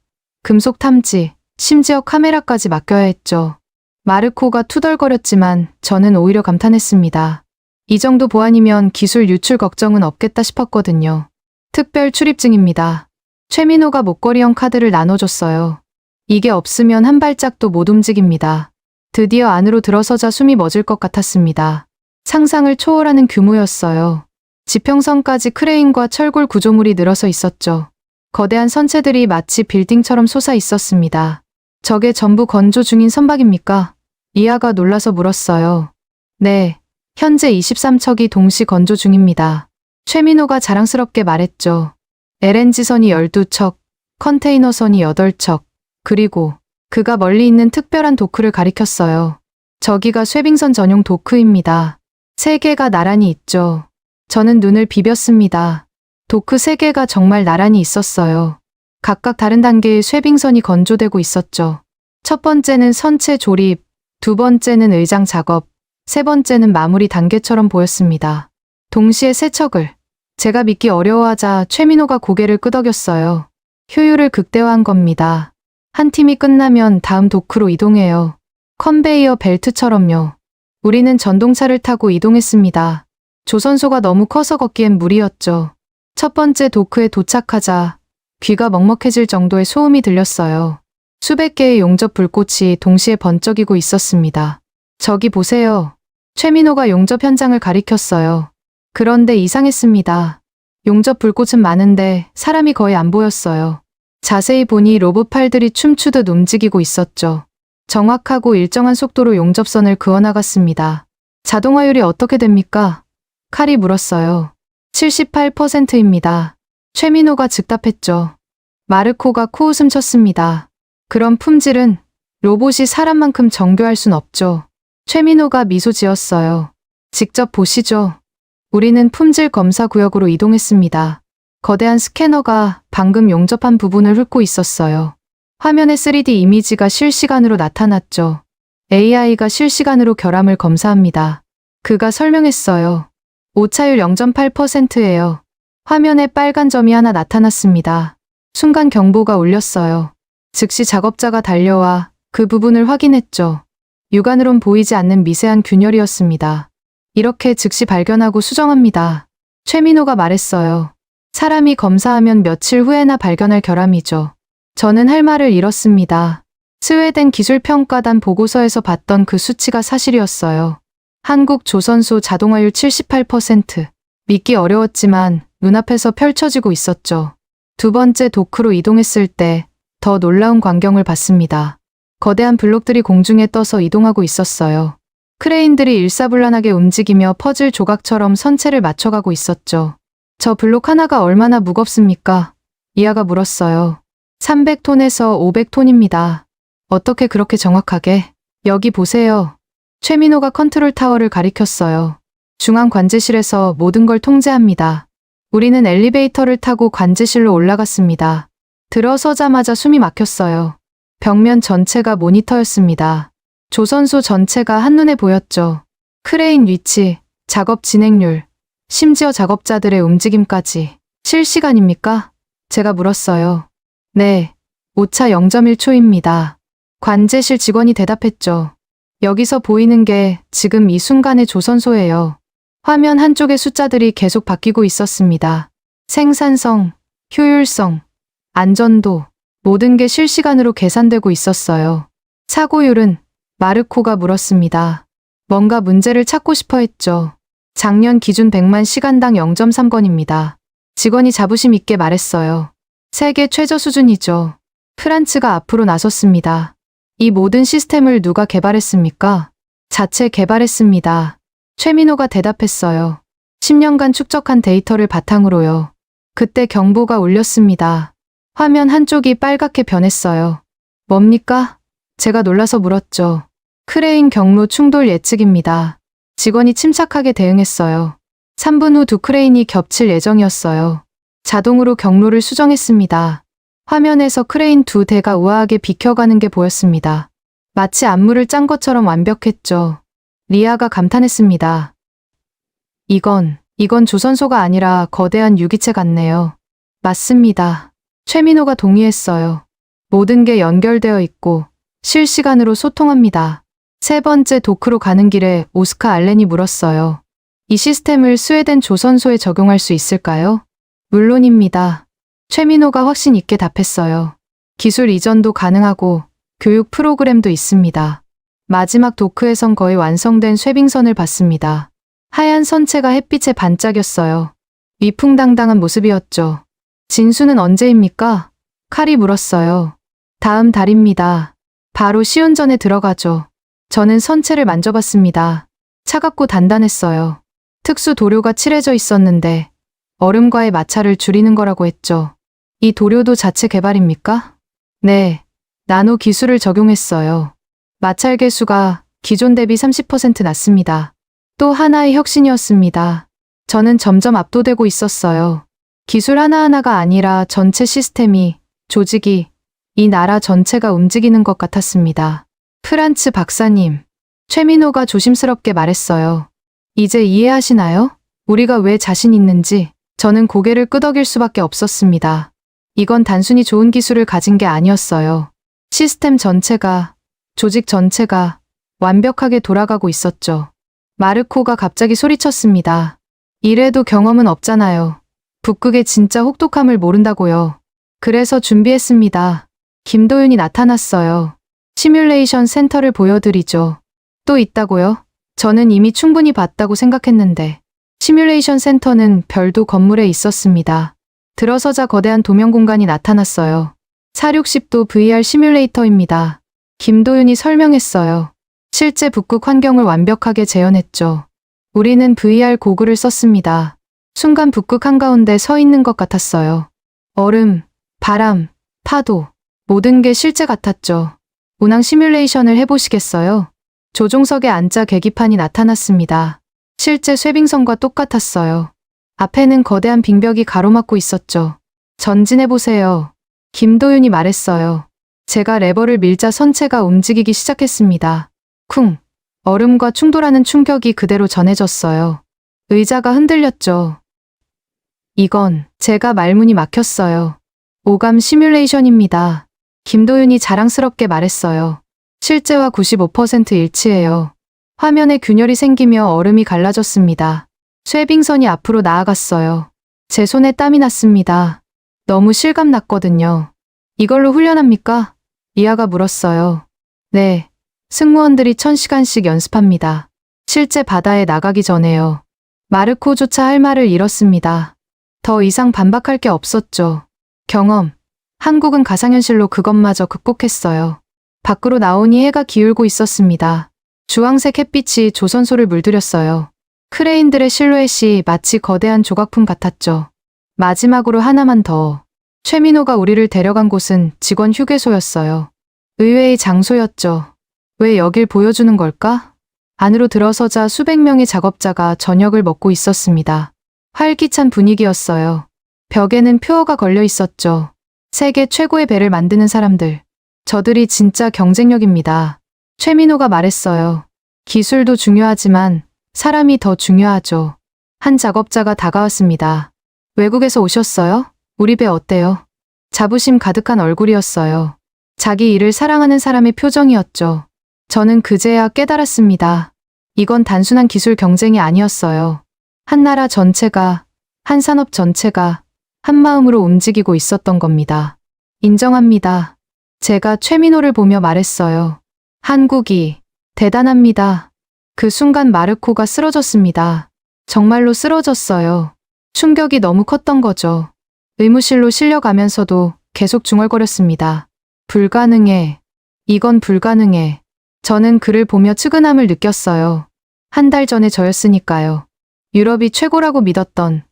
금속 탐지, 심지어 카메라까지 맡겨야 했죠. 마르코가 투덜거렸지만 저는 오히려 감탄했습니다. 이 정도 보안이면 기술 유출 걱정은 없겠다 싶었거든요. 특별 출입증입니다. 최민호가 목걸이형 카드를 나눠줬어요. 이게 없으면 한 발짝도 못 움직입니다. 드디어 안으로 들어서자 숨이 멎을 것 같았습니다. 상상을 초월하는 규모였어요. 지평선까지 크레인과 철골 구조물이 늘어서 있었죠. 거대한 선체들이 마치 빌딩처럼 솟아 있었습니다. 저게 전부 건조 중인 선박입니까? 이하가 놀라서 물었어요. 네, 현재 23척이 동시 건조 중입니다. 최민호가 자랑스럽게 말했죠. LNG선이 12척, 컨테이너선이 8척, 그리고 그가 멀리 있는 특별한 도크를 가리켰어요. 저기가 쇠빙선 전용 도크입니다. 3개가 나란히 있죠. 저는 눈을 비볐습니다. 도크 3개가 정말 나란히 있었어요. 각각 다른 단계의 쇠빙선이 건조되고 있었죠. 첫 번째는 선체 조립, 두 번째는 의장 작업, 세 번째는 마무리 단계처럼 보였습니다. 동시에 3척을 제가 믿기 어려워하자 최민호가 고개를 끄덕였어요. 효율을 극대화한 겁니다. 한 팀이 끝나면 다음 도크로 이동해요. 컨베이어 벨트처럼요. 우리는 전동차를 타고 이동했습니다. 조선소가 너무 커서 걷기엔 무리였죠. 첫 번째 도크에 도착하자 귀가 먹먹해질 정도의 소음이 들렸어요. 수백 개의 용접 불꽃이 동시에 번쩍이고 있었습니다. 저기 보세요. 최민호가 용접 현장을 가리켰어요. 그런데 이상했습니다. 용접 불꽃은 많은데 사람이 거의 안 보였어요. 자세히 보니 로봇 팔들이 춤추듯 움직이고 있었죠. 정확하고 일정한 속도로 용접선을 그어나갔습니다. 자동화율이 어떻게 됩니까? 칼이 물었어요. 78%입니다. 최민호가 즉답했죠. 마르코가 코웃음 쳤습니다. 그런 품질은 로봇이 사람만큼 정교할 순 없죠. 최민호가 미소 지었어요. 직접 보시죠. 우리는 품질 검사 구역으로 이동했습니다. 거대한 스캐너가 방금 용접한 부분을 훑고 있었어요. 화면에 3D 이미지가 실시간으로 나타났죠. AI가 실시간으로 결함을 검사합니다. 그가 설명했어요. 오차율 0.8%예요. 화면에 빨간 점이 하나 나타났습니다. 순간 경보가 울렸어요. 즉시 작업자가 달려와 그 부분을 확인했죠. 육안으론 보이지 않는 미세한 균열이었습니다. 이렇게 즉시 발견하고 수정합니다. 최민호가 말했어요. 사람이 검사하면 며칠 후에나 발견할 결함이죠. 저는 할 말을 잃었습니다. 스웨덴 기술평가단 보고서에서 봤던 그 수치가 사실이었어요. 한국 조선소 자동화율 78%. 믿기 어려웠지만 눈앞에서 펼쳐지고 있었죠. 두 번째 도크로 이동했을 때 더 놀라운 광경을 봤습니다. 거대한 블록들이 공중에 떠서 이동하고 있었어요. 크레인들이 일사불란하게 움직이며 퍼즐 조각처럼 선체를 맞춰가고 있었죠. 저 블록 하나가 얼마나 무겁습니까? 이하가 물었어요. 300톤에서 500톤입니다. 어떻게 그렇게 정확하게? 여기 보세요. 최민호가 컨트롤 타워를 가리켰어요. 중앙 관제실에서 모든 걸 통제합니다. 우리는 엘리베이터를 타고 관제실로 올라갔습니다. 들어서자마자 숨이 막혔어요. 벽면 전체가 모니터였습니다. 조선소 전체가 한눈에 보였죠. 크레인 위치, 작업 진행률, 심지어 작업자들의 움직임까지. 실시간입니까? 제가 물었어요. 네, 오차 0.1초입니다. 관제실 직원이 대답했죠. 여기서 보이는 게 지금 이 순간의 조선소예요. 화면 한쪽의 숫자들이 계속 바뀌고 있었습니다. 생산성, 효율성, 안전도, 모든 게 실시간으로 계산되고 있었어요. 사고율은? 마르코가 물었습니다. 뭔가 문제를 찾고 싶어 했죠. 작년 기준 100만 시간당 0.3건입니다. 직원이 자부심 있게 말했어요. 세계 최저 수준이죠. 프란츠가 앞으로 나섰습니다. 이 모든 시스템을 누가 개발했습니까? 자체 개발했습니다. 최민호가 대답했어요. 10년간 축적한 데이터를 바탕으로요. 그때 경보가 울렸습니다. 화면 한쪽이 빨갛게 변했어요. 뭡니까? 제가 놀라서 물었죠. 크레인 경로 충돌 예측입니다. 직원이 침착하게 대응했어요. 3분 후 두 크레인이 겹칠 예정이었어요. 자동으로 경로를 수정했습니다. 화면에서 크레인 두 대가 우아하게 비켜가는 게 보였습니다. 마치 안무를 짠 것처럼 완벽했죠. 리아가 감탄했습니다. 이건 조선소가 아니라 거대한 유기체 같네요. 맞습니다. 최민호가 동의했어요. 모든 게 연결되어 있고 실시간으로 소통합니다. 세 번째 도크로 가는 길에 오스카 알렌이 물었어요. 이 시스템을 스웨덴 조선소에 적용할 수 있을까요? 물론입니다. 최민호가 확신 있게 답했어요. 기술 이전도 가능하고 교육 프로그램도 있습니다. 마지막 도크에선 거의 완성된 쇠빙선을 봤습니다. 하얀 선체가 햇빛에 반짝였어요. 위풍당당한 모습이었죠. 진수는 언제입니까? 칼이 물었어요. 다음 달입니다. 바로 시운전에 들어가죠. 저는 선체를 만져봤습니다. 차갑고 단단했어요. 특수 도료가 칠해져 있었는데 얼음과의 마찰을 줄이는 거라고 했죠. 이 도료도 자체 개발입니까? 네, 나노 기술을 적용했어요. 마찰 개수가 기존 대비 30% 낮습니다. 또 하나의 혁신이었습니다. 저는 점점 압도되고 있었어요. 기술 하나하나가 아니라 전체 시스템이, 조직이, 이 나라 전체가 움직이는 것 같았습니다. 프란츠 박사님, 최민호가 조심스럽게 말했어요. 이제 이해하시나요? 우리가 왜 자신 있는지. 저는 고개를 끄덕일 수밖에 없었습니다. 이건 단순히 좋은 기술을 가진 게 아니었어요. 시스템 전체가, 조직 전체가 완벽하게 돌아가고 있었죠. 마르코가 갑자기 소리쳤습니다. 이래도 경험은 없잖아요. 북극의 진짜 혹독함을 모른다고요. 그래서 준비했습니다. 김도윤이 나타났어요. 시뮬레이션 센터를 보여드리죠. 또 있다고요? 저는 이미 충분히 봤다고 생각했는데. 시뮬레이션 센터는 별도 건물에 있었습니다. 들어서자 거대한 도면 공간이 나타났어요. 460도 VR 시뮬레이터입니다. 김도윤이 설명했어요. 실제 북극 환경을 완벽하게 재현했죠. 우리는 VR 고글을 썼습니다. 순간 북극 한가운데 서 있는 것 같았어요. 얼음, 바람, 파도, 모든 게 실제 같았죠. 운항 시뮬레이션을 해보시겠어요? 조종석에 앉아 계기판이 나타났습니다. 실제 쇠빙선과 똑같았어요. 앞에는 거대한 빙벽이 가로막고 있었죠. 전진해보세요. 김도윤이 말했어요. 제가 레버를 밀자 선체가 움직이기 시작했습니다. 쿵! 얼음과 충돌하는 충격이 그대로 전해졌어요. 의자가 흔들렸죠. 이건 제가 말문이 막혔어요. 오감 시뮬레이션입니다. 김도윤이 자랑스럽게 말했어요. 실제와 95% 일치해요. 화면에 균열이 생기며 얼음이 갈라졌습니다. 쇠빙선이 앞으로 나아갔어요. 제 손에 땀이 났습니다. 너무 실감났거든요. 이걸로 훈련합니까? 리아가 물었어요. 네, 승무원들이 1000시간씩 연습합니다. 실제 바다에 나가기 전에요. 마르코조차 할 말을 잃었습니다. 더 이상 반박할 게 없었죠. 경험. 한국은 가상현실로 그것마저 극복했어요. 밖으로 나오니 해가 기울고 있었습니다. 주황색 햇빛이 조선소를 물들였어요. 크레인들의 실루엣이 마치 거대한 조각품 같았죠. 마지막으로 하나만 더. 최민호가 우리를 데려간 곳은 직원 휴게소였어요. 의외의 장소였죠. 왜 여길 보여주는 걸까? 안으로 들어서자 수백 명의 작업자가 저녁을 먹고 있었습니다. 활기찬 분위기였어요. 벽에는 표어가 걸려 있었죠. 세계 최고의 배를 만드는 사람들. 저들이 진짜 경쟁력입니다. 최민호가 말했어요. 기술도 중요하지만 사람이 더 중요하죠. 한 작업자가 다가왔습니다. 외국에서 오셨어요? 우리 배 어때요? 자부심 가득한 얼굴이었어요. 자기 일을 사랑하는 사람의 표정이었죠. 저는 그제야 깨달았습니다. 이건 단순한 기술 경쟁이 아니었어요. 한 나라 전체가, 한 산업 전체가 한 마음으로 움직이고 있었던 겁니다. 인정합니다. 제가 최민호를 보며 말했어요. 한국이 대단합니다. 그 순간 마르코가 쓰러졌습니다. 정말로 쓰러졌어요. 충격이 너무 컸던 거죠. 의무실로 실려가면서도 계속 중얼거렸습니다. 불가능해. 이건 불가능해. 저는 그를 보며 측은함을 느꼈어요. 한 달 전에 저였으니까요. 유럽이 최고라고 믿었던,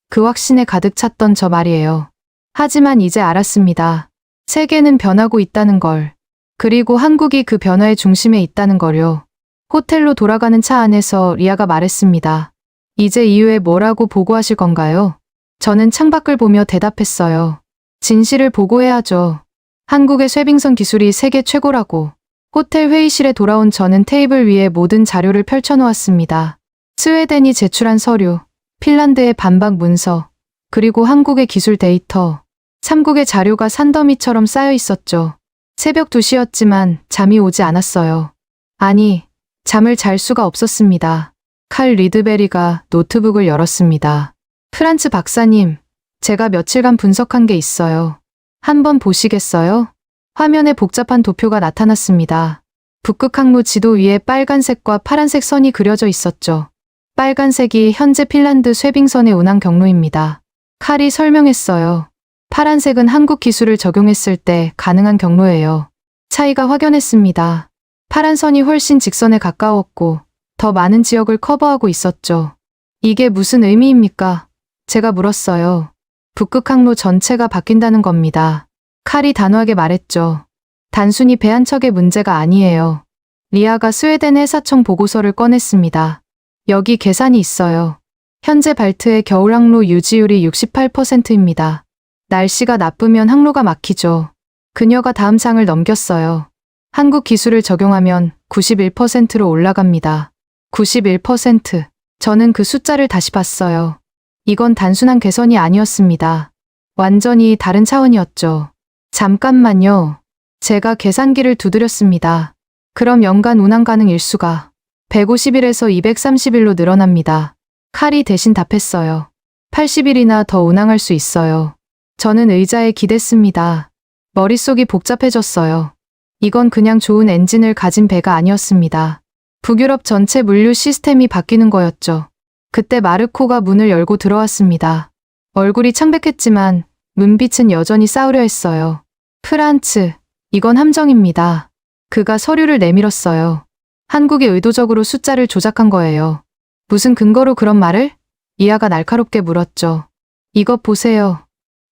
그 확신에 가득 찼던 저 말이에요. 하지만 이제 알았습니다. 세계는 변하고 있다는 걸. 그리고 한국이 그 변화의 중심에 있다는 걸요. 호텔로 돌아가는 차 안에서 리아가 말했습니다. 이제 이후에 뭐라고 보고하실 건가요? 저는 창밖을 보며 대답했어요. 진실을 보고해야죠. 한국의 쇠빙선 기술이 세계 최고라고. 호텔 회의실에 돌아온 저는 테이블 위에 모든 자료를 펼쳐놓았습니다. 스웨덴이 제출한 서류, 핀란드의 반박 문서, 그리고 한국의 기술 데이터. 3국의 자료가 산더미처럼 쌓여 있었죠. 새벽 2시였지만 잠이 오지 않았어요. 아니, 잠을 잘 수가 없었습니다. 칼 리드베리가 노트북을 열었습니다. 프란츠 박사님, 제가 며칠간 분석한 게 있어요. 한번 보시겠어요? 화면에 복잡한 도표가 나타났습니다. 북극 항로 지도 위에 빨간색과 파란색 선이 그려져 있었죠. 빨간색이 현재 핀란드 쇠빙선의 운항 경로입니다. 칼이 설명했어요. 파란색은 한국 기술을 적용했을 때 가능한 경로예요. 차이가 확연했습니다. 파란 선이 훨씬 직선에 가까웠고 더 많은 지역을 커버하고 있었죠. 이게 무슨 의미입니까? 제가 물었어요. 북극 항로 전체가 바뀐다는 겁니다. 칼이 단호하게 말했죠. 단순히 배 한 척의 문제가 아니에요. 리아가 스웨덴 해사청 보고서를 꺼냈습니다. 여기 계산이 있어요. 현재 발트의 겨울 항로 유지율이 68%입니다. 날씨가 나쁘면 항로가 막히죠. 그녀가 다음 장을 넘겼어요. 한국 기술을 적용하면 91%로 올라갑니다. 91%. 저는 그 숫자를 다시 봤어요. 이건 단순한 개선이 아니었습니다. 완전히 다른 차원이었죠. 잠깐만요. 제가 계산기를 두드렸습니다. 그럼 연간 운항 가능 일수가 150일에서 230일로 늘어납니다. 칼이 대신 답했어요. 80일이나 더 운항할 수 있어요. 저는 의자에 기댔습니다. 머릿속이 복잡해졌어요. 이건 그냥 좋은 엔진을 가진 배가 아니었습니다. 북유럽 전체 물류 시스템이 바뀌는 거였죠. 그때 마르코가 문을 열고 들어왔습니다. 얼굴이 창백했지만 눈빛은 여전히 싸우려 했어요. 프란츠, 이건 함정입니다. 그가 서류를 내밀었어요. 한국이 의도적으로 숫자를 조작한 거예요. 무슨 근거로 그런 말을? 리아가 날카롭게 물었죠. 이것 보세요.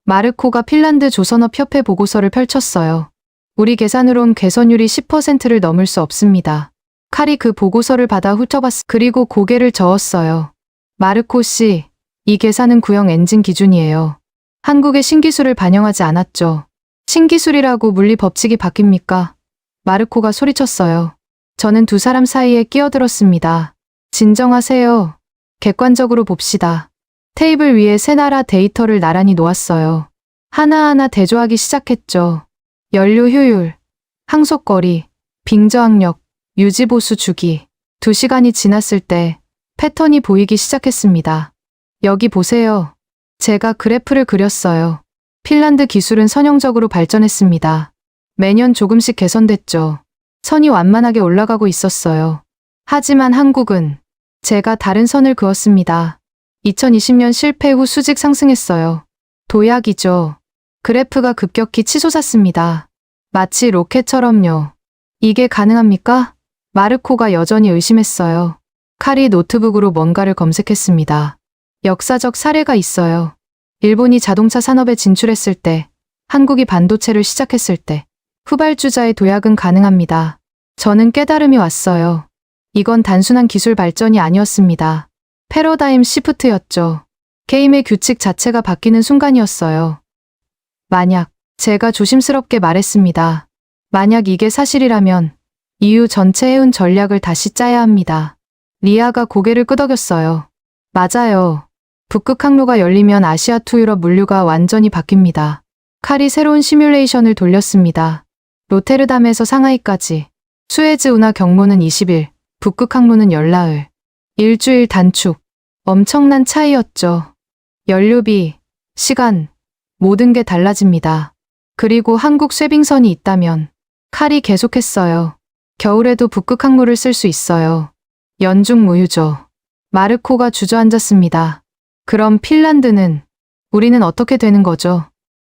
마르코가 핀란드 조선업 협회 보고서를 펼쳤어요. 우리 계산으론 개선율이 10%를 넘을 수 없습니다. 칼이 그 보고서를 받아 그리고 고개를 저었어요. 마르코 씨, 이 계산은 구형 엔진 기준이에요. 한국의 신기술을 반영하지 않았죠. 신기술이라고 물리 법칙이 바뀝니까? 마르코가 소리쳤어요. 저는 두 사람 사이에 끼어들었습니다. 진정하세요. 객관적으로 봅시다. 테이블 위에 세 나라 데이터를 나란히 놓았어요. 하나하나 대조하기 시작했죠. 연료 효율, 항속거리, 빙저항력, 유지보수 주기. 2시간이 지났을 때 패턴이 보이기 시작했습니다. 여기 보세요. 제가 그래프를 그렸어요. 핀란드 기술은 선형적으로 발전했습니다. 매년 조금씩 개선됐죠. 선이 완만하게 올라가고 있었어요. 하지만 한국은 제가 다른 선을 그었습니다. 2020년 실패 후 수직 상승했어요. 도약이죠. 그래프가 급격히 치솟았습니다. 마치 로켓처럼요. 이게 가능합니까? 마르코가 여전히 의심했어요. 칼이 노트북으로 뭔가를 검색했습니다. 역사적 사례가 있어요. 일본이 자동차 산업에 진출했을 때, 한국이 반도체를 시작했을 때, 후발주자의 도약은 가능합니다. 저는 깨달음이 왔어요. 이건 단순한 기술 발전이 아니었습니다. 패러다임 시프트였죠. 게임의 규칙 자체가 바뀌는 순간이었어요. 만약, 제가 조심스럽게 말했습니다. 만약 이게 사실이라면 EU 전체 해운 전략을 다시 짜야 합니다. 리아가 고개를 끄덕였어요. 맞아요. 북극 항로가 열리면 아시아 투 유럽 물류가 완전히 바뀝니다. 칼이 새로운 시뮬레이션을 돌렸습니다. 로테르담에서 상하이까지. 수에즈 운하 경로는 20일, 북극 항로는 열나흘. 일주일 단축. 엄청난 차이였죠. 연료비, 시간, 모든 게 달라집니다. 그리고 한국 쇄빙선이 있다면 칼이 계속했어요. 겨울에도 북극 항로를 쓸 수 있어요. 연중 무휴죠. 마르코가 주저앉았습니다. 그럼 핀란드는? 우리는 어떻게 되는 거죠?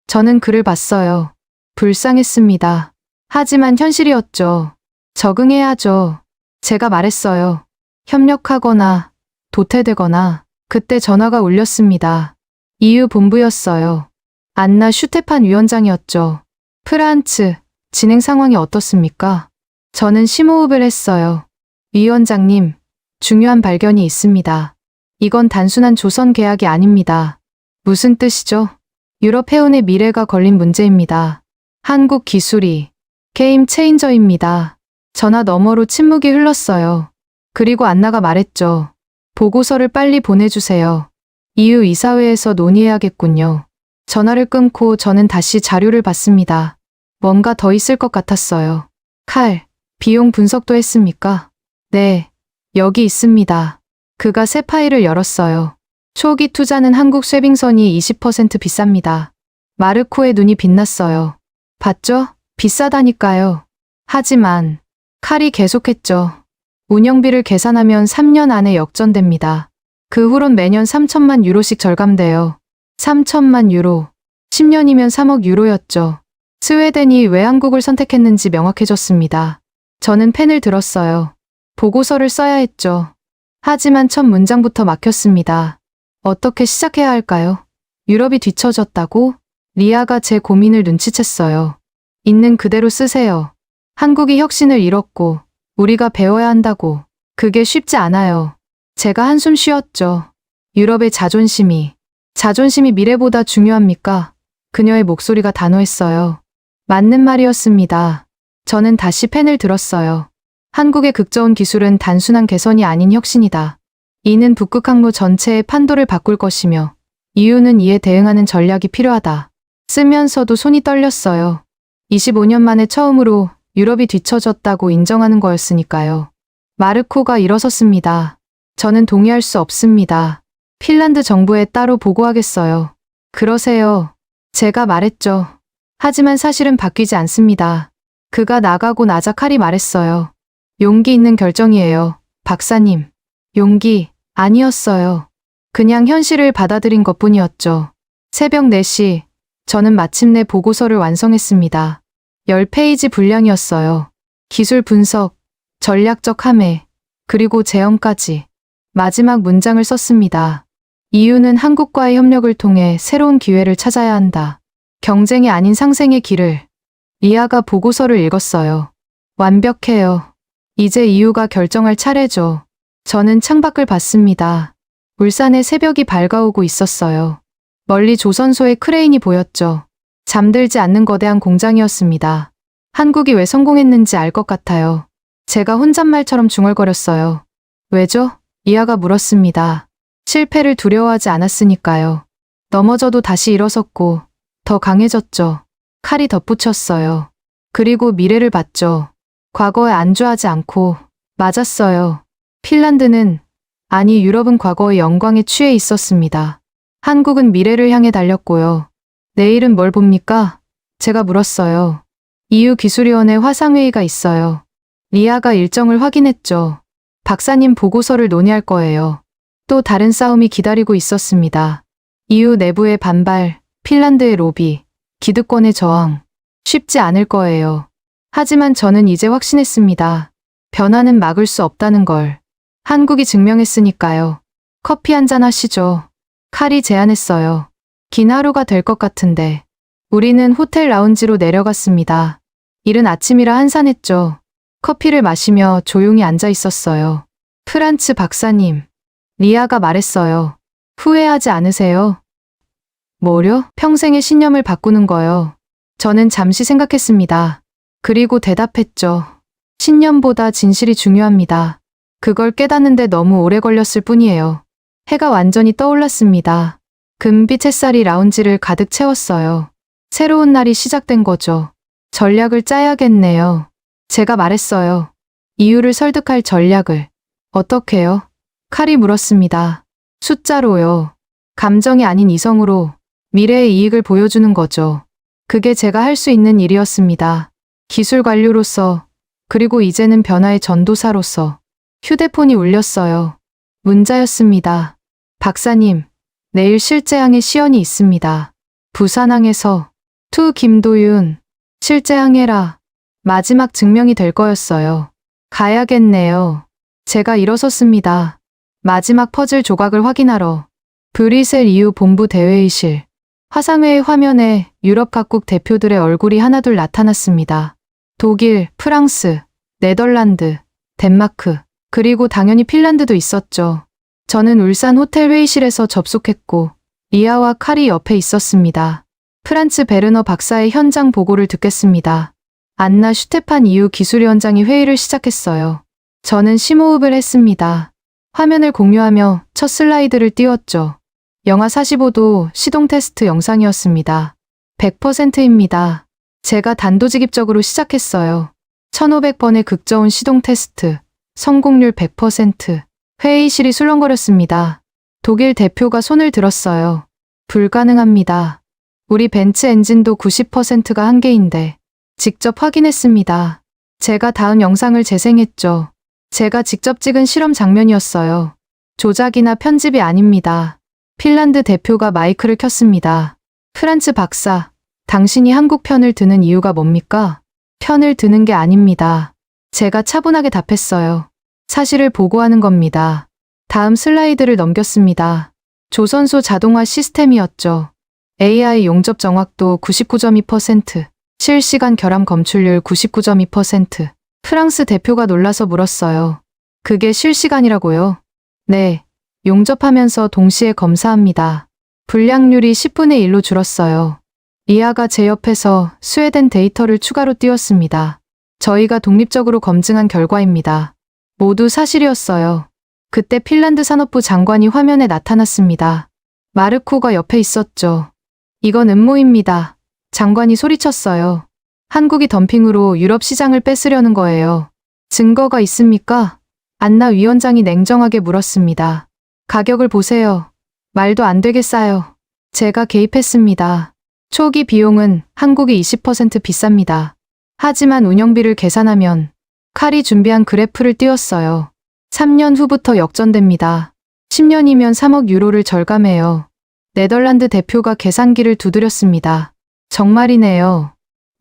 저는 글을 봤어요. 불쌍했습니다. 하지만 현실이었죠. 적응해야죠. 제가 말했어요. 협력하거나 도태되거나. 그때 전화가 울렸습니다. EU 본부였어요. 안나 슈테판 위원장이었죠. 프란츠, 진행 상황이 어떻습니까? 저는 심호흡을 했어요. 위원장님, 중요한 발견이 있습니다. 이건 단순한 조선 계약이 아닙니다. 무슨 뜻이죠? 유럽 해운의 미래가 걸린 문제입니다. 한국 기술이 게임 체인저입니다. 전화 너머로 침묵이 흘렀어요. 그리고 안나가 말했죠. 보고서를 빨리 보내주세요. EU 이사회에서 논의해야겠군요. 전화를 끊고 저는 다시 자료를 봤습니다. 뭔가 더 있을 것 같았어요. 칼, 비용 분석도 했습니까? 네, 여기 있습니다. 그가 새 파일을 열었어요. 초기 투자는 한국 쇄빙선이 20% 비쌉니다. 마르코의 눈이 빛났어요. 봤죠? 비싸다니까요. 하지만 칼이 계속했죠. 운영비를 계산하면 3년 안에 역전됩니다. 그 후론 매년 3천만 유로씩 절감돼요. 3천만 유로. 10년이면 3억 유로였죠. 스웨덴이 왜 한국을 선택했는지 명확해졌습니다. 저는 펜을 들었어요. 보고서를 써야 했죠. 하지만 첫 문장부터 막혔습니다. 어떻게 시작해야 할까요? 유럽이 뒤처졌다고? 리아가 제 고민을 눈치챘어요. 있는 그대로 쓰세요. 한국이 혁신을 잃었고 우리가 배워야 한다고. 그게 쉽지 않아요. 제가 한숨 쉬었죠. 유럽의 자존심이 미래보다 중요합니까? 그녀의 목소리가 단호했어요. 맞는 말이었습니다. 저는 다시 펜을 들었어요. 한국의 극저온 기술은 단순한 개선이 아닌 혁신이다. 이는 북극 항로 전체의 판도를 바꿀 것이며 EU는 이에 대응하는 전략이 필요하다. 쓰면서도 손이 떨렸어요. 25년 만에 처음으로 유럽이 뒤처졌다고 인정하는 거였으니까요. 마르코가 일어섰습니다. 저는 동의할 수 없습니다. 핀란드 정부에 따로 보고하겠어요. 그러세요. 제가 말했죠. 하지만 사실은 바뀌지 않습니다. 그가 나가고 나자 칼이 말했어요. 용기 있는 결정이에요. 박사님. 용기 아니었어요. 그냥 현실을 받아들인 것뿐이었죠. 새벽 4시 저는 마침내 보고서를 완성했습니다. 10페이지 분량이었어요. 기술 분석, 전략적 함해, 그리고 제언까지. 마지막 문장을 썼습니다. EU는 한국과의 협력을 통해 새로운 기회를 찾아야 한다. 경쟁이 아닌 상생의 길을. 리아가 보고서를 읽었어요. 완벽해요. 이제 EU가 결정할 차례죠. 저는 창밖을 봤습니다. 울산의 새벽이 밝아오고 있었어요. 멀리 조선소의 크레인이 보였죠. 잠들지 않는 거대한 공장이었습니다. 한국이 왜 성공했는지 알 것 같아요. 제가 혼잣말처럼 중얼거렸어요. 왜죠? 리아가 물었습니다. 실패를 두려워하지 않았으니까요. 넘어져도 다시 일어섰고 더 강해졌죠. 칼이 덧붙였어요. 그리고 미래를 봤죠. 과거에 안주하지 않고. 맞았어요. 핀란드는, 아니 유럽은 과거의 영광에 취해 있었습니다. 한국은 미래를 향해 달렸고요. 내일은 뭘 봅니까? 제가 물었어요. EU 기술위원회 화상회의가 있어요. 리아가 일정을 확인했죠. 박사님 보고서를 논의할 거예요. 또 다른 싸움이 기다리고 있었습니다. EU 내부의 반발, 핀란드의 로비, 기득권의 저항. 쉽지 않을 거예요. 하지만 저는 이제 확신했습니다. 변화는 막을 수 없다는 걸. 한국이 증명했으니까요. 커피 한잔 하시죠. 칼이 제안했어요. 긴 하루가 될 것 같은데. 우리는 호텔 라운지로 내려갔습니다. 이른 아침이라 한산했죠. 커피를 마시며 조용히 앉아 있었어요. 프란츠 박사님. 리아가 말했어요. 후회하지 않으세요? 뭐려? 평생의 신념을 바꾸는 거요. 저는 잠시 생각했습니다. 그리고 대답했죠. 신념보다 진실이 중요합니다. 그걸 깨닫는데 너무 오래 걸렸을 뿐이에요. 해가 완전히 떠올랐습니다. 금빛 햇살이 라운지를 가득 채웠어요. 새로운 날이 시작된 거죠. 전략을 짜야겠네요. 제가 말했어요. 이유를 설득할 전략을. 어떻게요? 칼이 물었습니다. 숫자로요. 감정이 아닌 이성으로 미래의 이익을 보여주는 거죠. 그게 제가 할 수 있는 일이었습니다. 기술 관료로서, 그리고 이제는 변화의 전도사로서. 휴대폰이 울렸어요. 문자였습니다. 박사님, 내일 실제항에 시연이 있습니다. 부산항에서. 투 김도윤. 실제항해라. 마지막 증명이 될 거였어요. 가야겠네요. 제가 일어섰습니다. 마지막 퍼즐 조각을 확인하러. 브뤼셀 EU 본부 대회의실. 화상회의 화면에 유럽 각국 대표들의 얼굴이 하나둘 나타났습니다. 독일, 프랑스, 네덜란드, 덴마크, 그리고 당연히 핀란드도 있었죠. 저는 울산 호텔 회의실에서 접속했고 리아와 칼이 옆에 있었습니다. 프란츠 베르너 박사의 현장 보고를 듣겠습니다. 안나 슈테판 EU 기술위원장이 회의를 시작했어요. 저는 심호흡을 했습니다. 화면을 공유하며 첫 슬라이드를 띄웠죠. 영하 45도 시동 테스트 영상이었습니다. 100%입니다. 제가 단도직입적으로 시작했어요. 1500번의 극저온 시동 테스트. 성공률 100%. 회의실이 술렁거렸습니다. 독일 대표가 손을 들었어요. 불가능합니다. 우리 벤츠 엔진도 90%가 한계인데. 직접 확인했습니다. 제가 다음 영상을 재생했죠. 제가 직접 찍은 실험 장면이었어요. 조작이나 편집이 아닙니다. 핀란드 대표가 마이크를 켰습니다. 프란츠 박사, 당신이 한국 편을 드는 이유가 뭡니까? 편을 드는 게 아닙니다. 제가 차분하게 답했어요. 사실을 보고하는 겁니다. 다음 슬라이드를 넘겼습니다. 조선소 자동화 시스템이었죠. AI 용접 정확도 99.2%, 실시간 결함 검출률 99.2%. 프랑스 대표가 놀라서 물었어요. 그게 실시간이라고요? 네. 용접하면서 동시에 검사합니다. 불량률이 10분의 1로 줄었어요. 리아가 제 옆에서 스웨덴 데이터를 추가로 띄웠습니다. 저희가 독립적으로 검증한 결과입니다. 모두 사실이었어요. 그때 핀란드 산업부 장관이 화면에 나타났습니다. 마르코가 옆에 있었죠. 이건 음모입니다. 장관이 소리쳤어요. 한국이 덤핑으로 유럽 시장을 뺏으려는 거예요. 증거가 있습니까? 안나 위원장이 냉정하게 물었습니다. 가격을 보세요. 말도 안 되게 싸요. 제가 개입했습니다. 초기 비용은 한국이 20% 비쌉니다. 하지만 운영비를 계산하면 칼이 준비한 그래프를 띄웠어요. 3년 후부터 역전됩니다. 10년이면 3억 유로를 절감해요. 네덜란드 대표가 계산기를 두드렸습니다. 정말이네요.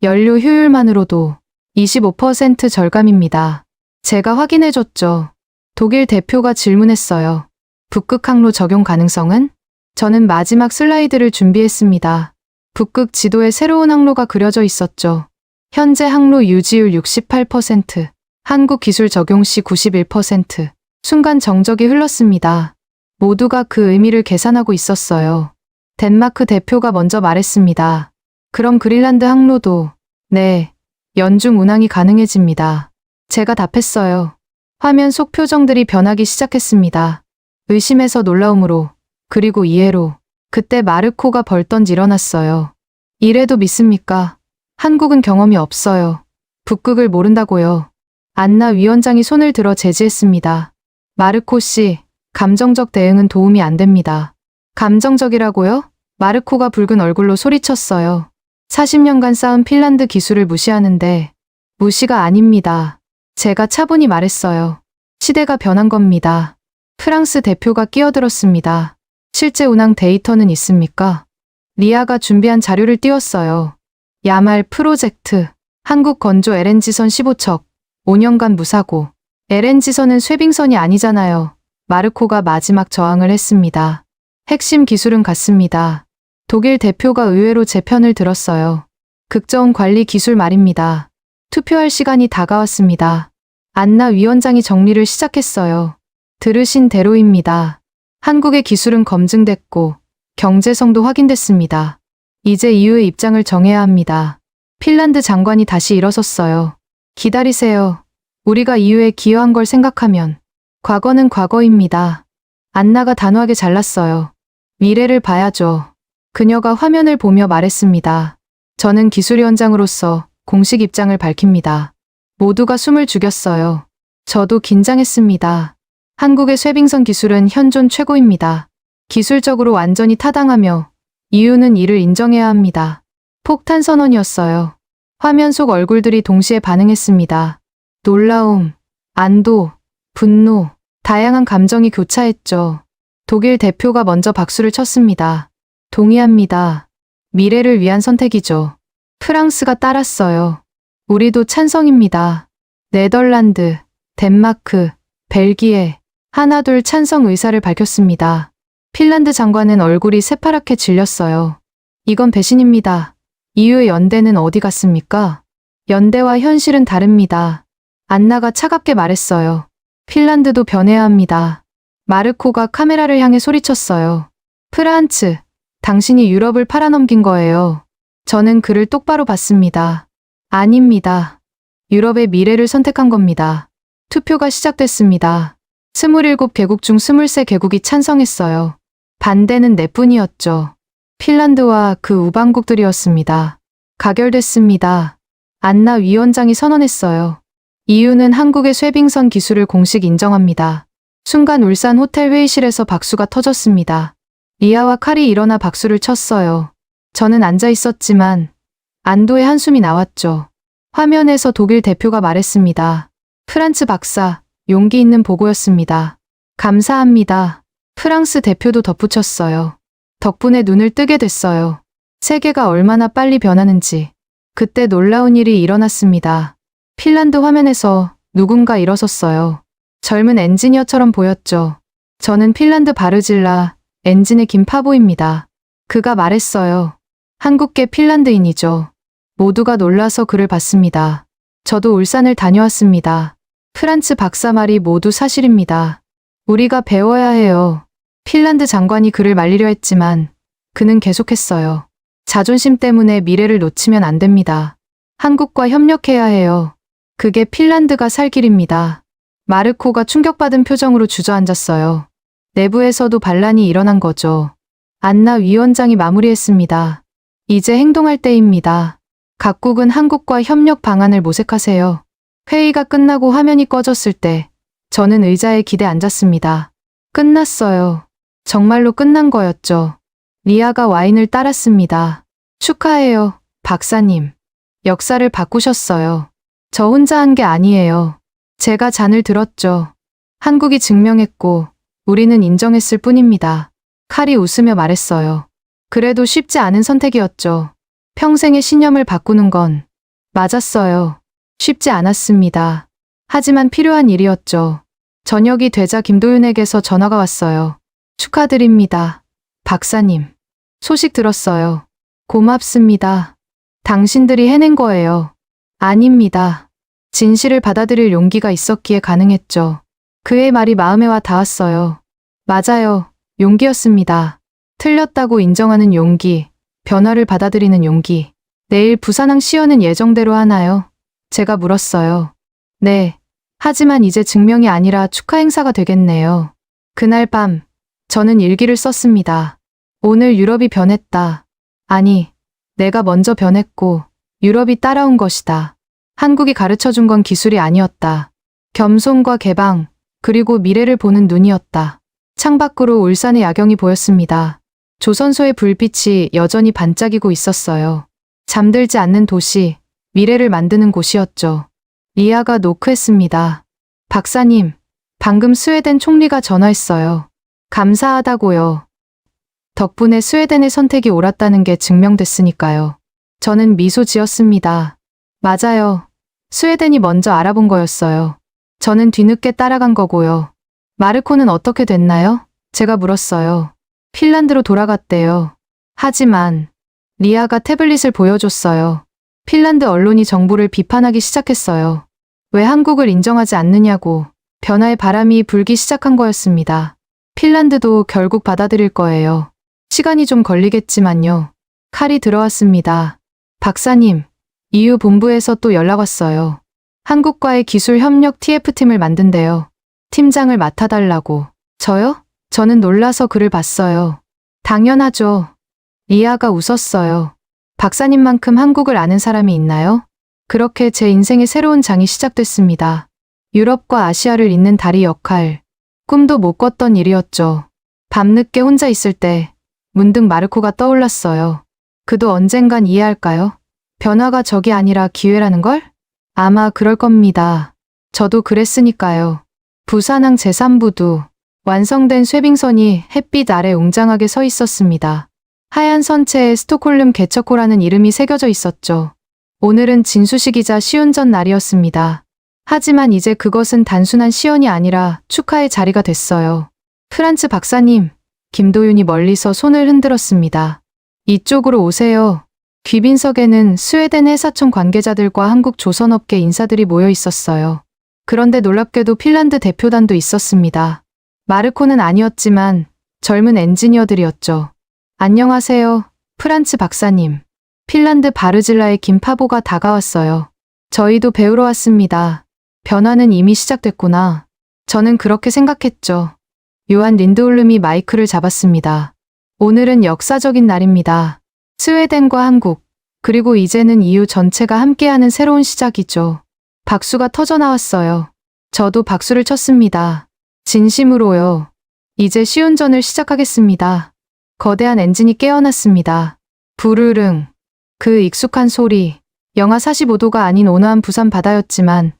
연료 효율만으로도 25% 절감입니다. 제가 확인해줬죠. 독일 대표가 질문했어요. 북극 항로 적용 가능성은? 저는 마지막 슬라이드를 준비했습니다. 북극 지도에 새로운 항로가 그려져 있었죠. 현재 항로 유지율 68%, 한국 기술 적용 시 91%. 순간 정적이 흘렀습니다. 모두가 그 의미를 계산하고 있었어요. 덴마크 대표가 먼저 말했습니다. 그럼 그린란드 항로도, 네, 연중 운항이 가능해집니다. 제가 답했어요. 화면 속 표정들이 변하기 시작했습니다. 의심에서 놀라움으로, 그리고 이해로. 그때 마르코가 벌떡 일어났어요. 이래도 믿습니까? 한국은 경험이 없어요. 북극을 모른다고요. 안나 위원장이 손을 들어 제지했습니다. 마르코 씨, 감정적 대응은 도움이 안 됩니다. 감정적이라고요? 마르코가 붉은 얼굴로 소리쳤어요. 40년간 쌓은 핀란드 기술을 무시하는데 무시가 아닙니다. 제가 차분히 말했어요. 시대가 변한 겁니다. 프랑스 대표가 끼어들었습니다. 실제 운항 데이터는 있습니까? 리아가 준비한 자료를 띄웠어요. 야말 프로젝트, 한국 건조 LNG선 15척, 5년간 무사고. LNG선은 쇄빙선이 아니잖아요. 마르코가 마지막 저항을 했습니다. 핵심 기술은 같습니다. 독일 대표가 의외로 제 편을 들었어요. 극저온 관리 기술 말입니다. 투표할 시간이 다가왔습니다. 안나 위원장이 정리를 시작했어요. 들으신 대로입니다. 한국의 기술은 검증됐고 경제성도 확인됐습니다. 이제 EU의 입장을 정해야 합니다. 핀란드 장관이 다시 일어섰어요. 기다리세요. 우리가 EU에 기여한 걸 생각하면 과거는 과거입니다. 안나가 단호하게 잘랐어요. 미래를 봐야죠. 그녀가 화면을 보며 말했습니다. 저는 기술위원장으로서 공식 입장을 밝힙니다. 모두가 숨을 죽였어요. 저도 긴장했습니다. 한국의 쇠빙선 기술은 현존 최고입니다. 기술적으로 완전히 타당하며 이유는 이를 인정해야 합니다. 폭탄 선언이었어요. 화면 속 얼굴들이 동시에 반응했습니다. 놀라움, 안도, 분노, 다양한 감정이 교차했죠. 독일 대표가 먼저 박수를 쳤습니다. 동의합니다. 미래를 위한 선택이죠. 프랑스가 따랐어요. 우리도 찬성입니다. 네덜란드, 덴마크, 벨기에, 하나둘 찬성 의사를 밝혔습니다. 핀란드 장관은 얼굴이 새파랗게 질렸어요. 이건 배신입니다. EU의 연대는 어디 갔습니까? 연대와 현실은 다릅니다. 안나가 차갑게 말했어요. 핀란드도 변해야 합니다. 마르코가 카메라를 향해 소리쳤어요. 프란츠, 당신이 유럽을 팔아넘긴 거예요. 저는 그를 똑바로 봤습니다. 아닙니다. 유럽의 미래를 선택한 겁니다. 투표가 시작됐습니다. 27개국 중 23개국이 찬성했어요. 반대는 4뿐이었죠. 핀란드와 그 우방국들이었습니다. 가결됐습니다. 안나 위원장이 선언했어요. 이유는 한국의 쇠빙선 기술을 공식 인정합니다. 순간 울산 호텔 회의실에서 박수가 터졌습니다. 리아와 칼이 일어나 박수를 쳤어요. 저는 앉아 있었지만 안도의 한숨이 나왔죠. 화면에서 독일 대표가 말했습니다. 프란츠 박사, 용기 있는 보고였습니다. 감사합니다. 프랑스 대표도 덧붙였어요. 덕분에 눈을 뜨게 됐어요. 세계가 얼마나 빨리 변하는지. 그때 놀라운 일이 일어났습니다. 핀란드 화면에서 누군가 일어섰어요. 젊은 엔지니어처럼 보였죠. 저는 핀란드 바르질라 엔진의 김파보입니다. 그가 말했어요. 한국계 핀란드인이죠. 모두가 놀라서 그를 봤습니다. 저도 울산을 다녀왔습니다. 프란츠 박사 말이 모두 사실입니다. 우리가 배워야 해요. 핀란드 장관이 그를 말리려 했지만 그는 계속했어요. 자존심 때문에 미래를 놓치면 안 됩니다. 한국과 협력해야 해요. 그게 핀란드가 살 길입니다. 마르코가 충격받은 표정으로 주저앉았어요. 내부에서도 반란이 일어난 거죠. 안나 위원장이 마무리했습니다. 이제 행동할 때입니다. 각국은 한국과 협력 방안을 모색하세요. 회의가 끝나고 화면이 꺼졌을 때 저는 의자에 기대 앉았습니다. 끝났어요. 정말로 끝난 거였죠. 리아가 와인을 따랐습니다. 축하해요, 박사님. 역사를 바꾸셨어요. 저 혼자 한 게 아니에요. 제가 잔을 들었죠. 한국이 증명했고 우리는 인정했을 뿐입니다. 칼이 웃으며 말했어요. 그래도 쉽지 않은 선택이었죠. 평생의 신념을 바꾸는 건 맞았어요. 쉽지 않았습니다. 하지만 필요한 일이었죠. 저녁이 되자 김도윤에게서 전화가 왔어요. 축하드립니다. 박사님. 소식 들었어요. 고맙습니다. 당신들이 해낸 거예요. 아닙니다. 진실을 받아들일 용기가 있었기에 가능했죠. 그의 말이 마음에 와 닿았어요. 맞아요. 용기였습니다. 틀렸다고 인정하는 용기, 변화를 받아들이는 용기. 내일 부산항 시연은 예정대로 하나요? 제가 물었어요. 네. 하지만 이제 증명이 아니라 축하 행사가 되겠네요. 그날 밤, 저는 일기를 썼습니다. 오늘 유럽이 변했다. 아니, 내가 먼저 변했고, 유럽이 따라온 것이다. 한국이 가르쳐준 건 기술이 아니었다. 겸손과 개방, 그리고 미래를 보는 눈이었다. 창밖으로 울산의 야경이 보였습니다. 조선소의 불빛이 여전히 반짝이고 있었어요. 잠들지 않는 도시, 미래를 만드는 곳이었죠. 리아가 노크했습니다. 박사님, 방금 스웨덴 총리가 전화했어요. 감사하다고요. 덕분에 스웨덴의 선택이 옳았다는 게 증명됐으니까요. 저는 미소 지었습니다. 맞아요. 스웨덴이 먼저 알아본 거였어요. 저는 뒤늦게 따라간 거고요. 마르코는 어떻게 됐나요? 제가 물었어요. 핀란드로 돌아갔대요. 하지만 리아가 태블릿을 보여줬어요. 핀란드 언론이 정부를 비판하기 시작했어요. 왜 한국을 인정하지 않느냐고. 변화의 바람이 불기 시작한 거였습니다. 핀란드도 결국 받아들일 거예요. 시간이 좀 걸리겠지만요. 칼이 들어왔습니다. 박사님, EU 본부에서 또 연락 왔어요. 한국과의 기술 협력 TF팀을 만든대요. 팀장을 맡아달라고. 저요? 저는 놀라서 그를 봤어요. 당연하죠. 리아가 웃었어요. 박사님만큼 한국을 아는 사람이 있나요? 그렇게 제 인생의 새로운 장이 시작됐습니다. 유럽과 아시아를 잇는 다리 역할. 꿈도 못 꿨던 일이었죠. 밤늦게 혼자 있을 때 문득 마르코가 떠올랐어요. 그도 언젠간 이해할까요? 변화가 적이 아니라 기회라는 걸? 아마 그럴 겁니다. 저도 그랬으니까요. 부산항 제3부두. 완성된 쇠빙선이 햇빛 아래 웅장하게 서 있었습니다. 하얀 선체에 스톡홀름 개척호라는 이름이 새겨져 있었죠. 오늘은 진수식이자 시운전 날이었습니다. 하지만 이제 그것은 단순한 시연이 아니라 축하의 자리가 됐어요. 프란츠 박사님, 김도윤이 멀리서 손을 흔들었습니다. 이쪽으로 오세요. 귀빈석에는 스웨덴 회사청 관계자들과 한국 조선업계 인사들이 모여 있었어요. 그런데 놀랍게도 핀란드 대표단도 있었습니다. 마르코는 아니었지만 젊은 엔지니어들이었죠. 안녕하세요, 프란츠 박사님. 핀란드 바르질라의 김파보가 다가왔어요. 저희도 배우러 왔습니다. 변화는 이미 시작됐구나. 저는 그렇게 생각했죠. 요한 린드홀름이 마이크를 잡았습니다. 오늘은 역사적인 날입니다. 스웨덴과 한국, 그리고 이제는 EU 전체가 함께하는 새로운 시작이죠. 박수가 터져 나왔어요. 저도 박수를 쳤습니다. 진심으로요. 이제 시운전을 시작하겠습니다. 거대한 엔진이 깨어났습니다. 부르릉. 그 익숙한 소리. 영하 45도가 아닌 온화한 부산 바다였지만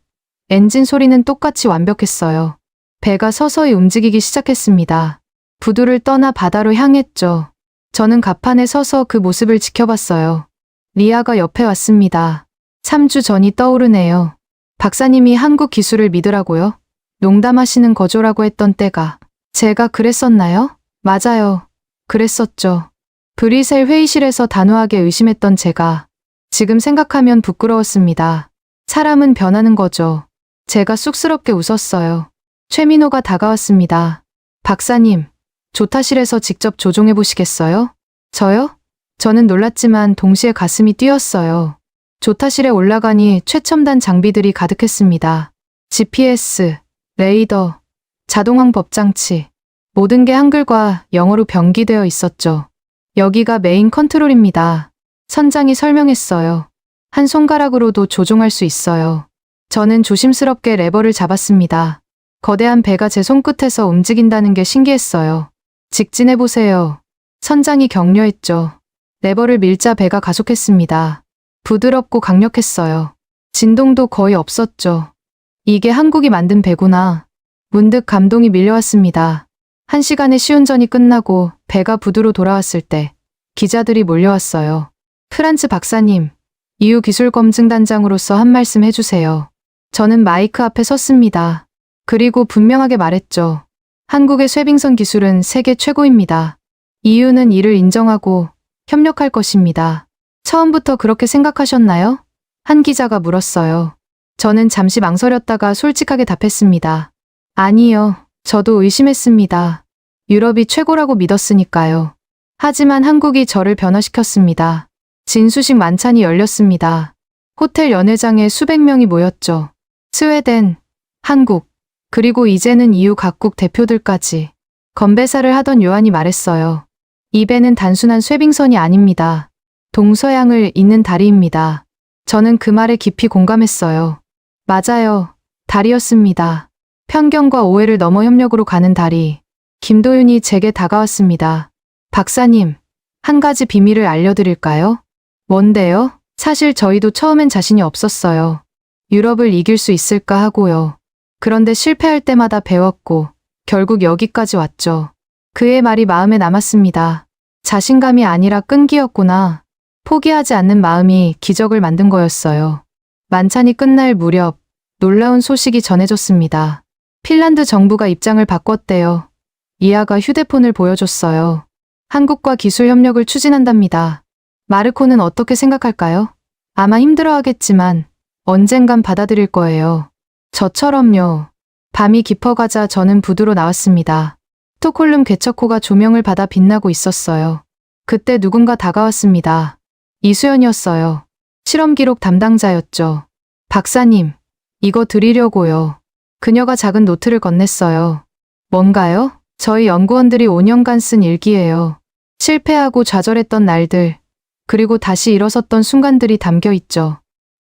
엔진 소리는 똑같이 완벽했어요. 배가 서서히 움직이기 시작했습니다. 부두를 떠나 바다로 향했죠. 저는 갑판에 서서 그 모습을 지켜봤어요. 리아가 옆에 왔습니다. 3주 전이 떠오르네요. 박사님이 한국 기술을 믿으라고요? 농담하시는 거조라고 했던 때가. 제가 그랬었나요? 맞아요. 그랬었죠. 브뤼셀 회의실에서 단호하게 의심했던 제가. 지금 생각하면 부끄러웠습니다. 사람은 변하는 거죠. 제가 쑥스럽게 웃었어요. 최민호가 다가왔습니다. 박사님, 조타실에서 직접 조종해 보시겠어요? 저요? 저는 놀랐지만 동시에 가슴이 뛰었어요. 조타실에 올라가니 최첨단 장비들이 가득했습니다. GPS, 레이더, 자동항 법장치. 모든 게 한글과 영어로 병기되어 있었죠. 여기가 메인 컨트롤입니다. 선장이 설명했어요. 한 손가락으로도 조종할 수 있어요. 저는 조심스럽게 레버를 잡았습니다. 거대한 배가 제 손끝에서 움직인다는 게 신기했어요. 직진해보세요. 선장이 격려했죠. 레버를 밀자 배가 가속했습니다. 부드럽고 강력했어요. 진동도 거의 없었죠. 이게 한국이 만든 배구나. 문득 감동이 밀려왔습니다. 1시간의 시운전이 끝나고 배가 부두로 돌아왔을 때 기자들이 몰려왔어요. 프란츠 박사님, EU 기술검증단장으로서 한 말씀 해주세요. 저는 마이크 앞에 섰습니다. 그리고 분명하게 말했죠. 한국의 쇠빙선 기술은 세계 최고입니다. EU는 이를 인정하고 협력할 것입니다. 처음부터 그렇게 생각하셨나요? 한 기자가 물었어요. 저는 잠시 망설였다가 솔직하게 답했습니다. 아니요, 저도 의심했습니다. 유럽이 최고라고 믿었으니까요. 하지만 한국이 저를 변화시켰습니다. 진수식 만찬이 열렸습니다. 호텔 연회장에 수백 명이 모였죠. 스웨덴, 한국, 그리고 이제는 EU 각국 대표들까지. 건배사를 하던 요한이 말했어요. 이 배는 단순한 쇠빙선이 아닙니다. 동서양을 잇는 다리입니다. 저는 그 말에 깊이 공감했어요. 맞아요. 다리였습니다. 편견과 오해를 넘어 협력으로 가는 다리. 김도윤이 제게 다가왔습니다. 박사님, 한 가지 비밀을 알려드릴까요? 뭔데요? 사실 저희도 처음엔 자신이 없었어요. 유럽을 이길 수 있을까 하고요. 그런데 실패할 때마다 배웠고 결국 여기까지 왔죠. 그의 말이 마음에 남았습니다. 자신감이 아니라 끈기였구나. 포기하지 않는 마음이 기적을 만든 거였어요. 만찬이 끝날 무렵 놀라운 소식이 전해졌습니다. 핀란드 정부가 입장을 바꿨대요. 리아가 휴대폰을 보여줬어요. 한국과 기술 협력을 추진한답니다. 마르코는 어떻게 생각할까요? 아마 힘들어하겠지만 언젠간 받아들일 거예요. 저처럼요. 밤이 깊어가자 저는 부두로 나왔습니다. 스톡홀름 개척호가 조명을 받아 빛나고 있었어요. 그때 누군가 다가왔습니다. 이수연이었어요. 실험 기록 담당자였죠. 박사님, 이거 드리려고요. 그녀가 작은 노트를 건넸어요. 뭔가요? 저희 연구원들이 5년간 쓴 일기예요. 실패하고 좌절했던 날들, 그리고 다시 일어섰던 순간들이 담겨 있죠.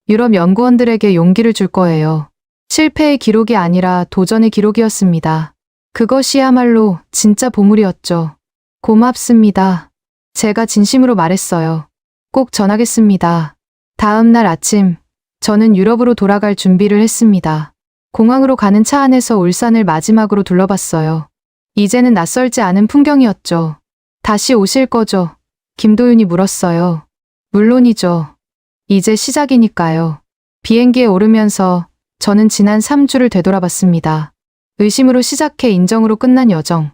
유럽 연구원들에게 용기를 줄 거예요. 실패의 기록이 아니라 도전의 기록이었습니다. 그것이야말로 진짜 보물이었죠. 고맙습니다. 제가 진심으로 말했어요. 꼭 전하겠습니다. 다음 날 아침, 저는 유럽으로 돌아갈 준비를 했습니다. 공항으로 가는 차 안에서 울산을 마지막으로 둘러봤어요. 이제는 낯설지 않은 풍경이었죠. 다시 오실 거죠? 김도윤이 물었어요. 물론이죠. 이제 시작이니까요. 비행기에 오르면서 저는 지난 3주를 되돌아봤습니다. 의심으로 시작해 인정으로 끝난 여정.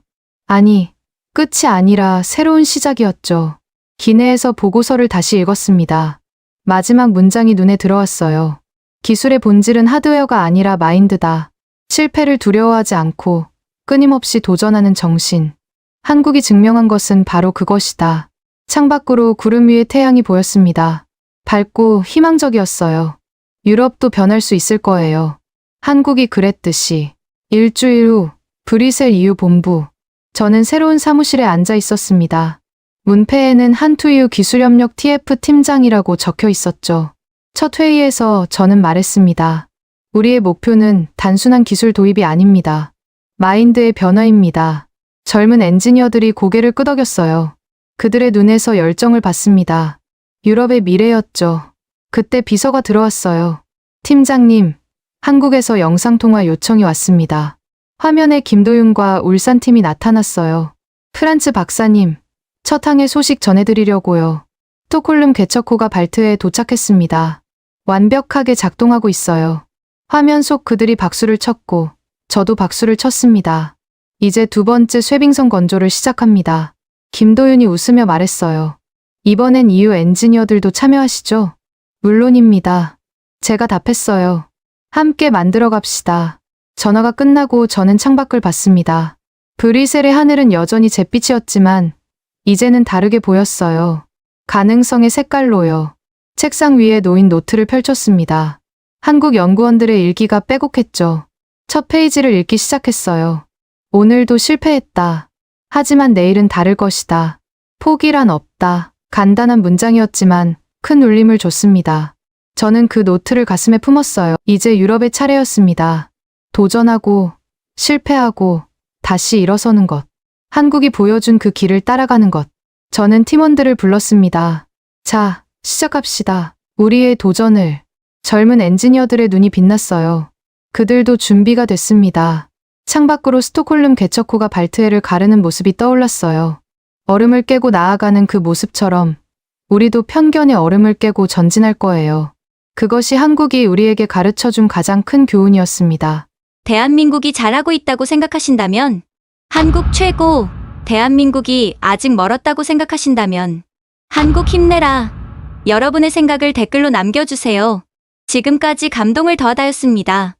아니, 끝이 아니라 새로운 시작이었죠. 기내에서 보고서를 다시 읽었습니다. 마지막 문장이 눈에 들어왔어요. 기술의 본질은 하드웨어가 아니라 마인드다. 실패를 두려워하지 않고 끊임없이 도전하는 정신. 한국이 증명한 것은 바로 그것이다. 창밖으로 구름 위에 태양이 보였습니다. 밝고 희망적이었어요. 유럽도 변할 수 있을 거예요. 한국이 그랬듯이. 일주일 후 브뤼셀 EU 본부. 저는 새로운 사무실에 앉아 있었습니다. 문패에는 한투이우 기술협력 TF 팀장이라고 적혀 있었죠. 첫 회의에서 저는 말했습니다. 우리의 목표는 단순한 기술 도입이 아닙니다. 마인드의 변화입니다. 젊은 엔지니어들이 고개를 끄덕였어요. 그들의 눈에서 열정을 봤습니다. 유럽의 미래였죠. 그때 비서가 들어왔어요. 팀장님, 한국에서 영상통화 요청이 왔습니다. 화면에 김도윤과 울산팀이 나타났어요. 프란츠 박사님, 첫 항해 소식 전해드리려고요. 스톡홀름 개척호가 발트에 도착했습니다. 완벽하게 작동하고 있어요. 화면 속 그들이 박수를 쳤고 저도 박수를 쳤습니다. 이제 두 번째 쇠빙선 건조를 시작합니다. 김도윤이 웃으며 말했어요. 이번엔 EU 엔지니어들도 참여하시죠? 물론입니다. 제가 답했어요. 함께 만들어 갑시다. 전화가 끝나고 저는 창밖을 봤습니다. 브뤼셀의 하늘은 여전히 잿빛이었지만 이제는 다르게 보였어요. 가능성의 색깔로요. 책상 위에 놓인 노트를 펼쳤습니다. 한국 연구원들의 일기가 빼곡했죠. 첫 페이지를 읽기 시작했어요. 오늘도 실패했다. 하지만 내일은 다를 것이다. 포기란 없다. 간단한 문장이었지만 큰 울림을 줬습니다. 저는 그 노트를 가슴에 품었어요. 이제 유럽의 차례였습니다. 도전하고, 실패하고, 다시 일어서는 것. 한국이 보여준 그 길을 따라가는 것. 저는 팀원들을 불렀습니다. 자, 시작합시다. 우리의 도전을. 젊은 엔지니어들의 눈이 빛났어요. 그들도 준비가 됐습니다. 창밖으로 스톡홀름 개척호가 발트해를 가르는 모습이 떠올랐어요. 얼음을 깨고 나아가는 그 모습처럼 우리도 편견의 얼음을 깨고 전진할 거예요. 그것이 한국이 우리에게 가르쳐준 가장 큰 교훈이었습니다. 대한민국이 잘하고 있다고 생각하신다면, 한국 최고, 대한민국이 아직 멀었다고 생각하신다면, 한국 힘내라. 여러분의 생각을 댓글로 남겨주세요. 지금까지 감동을 더하다였습니다.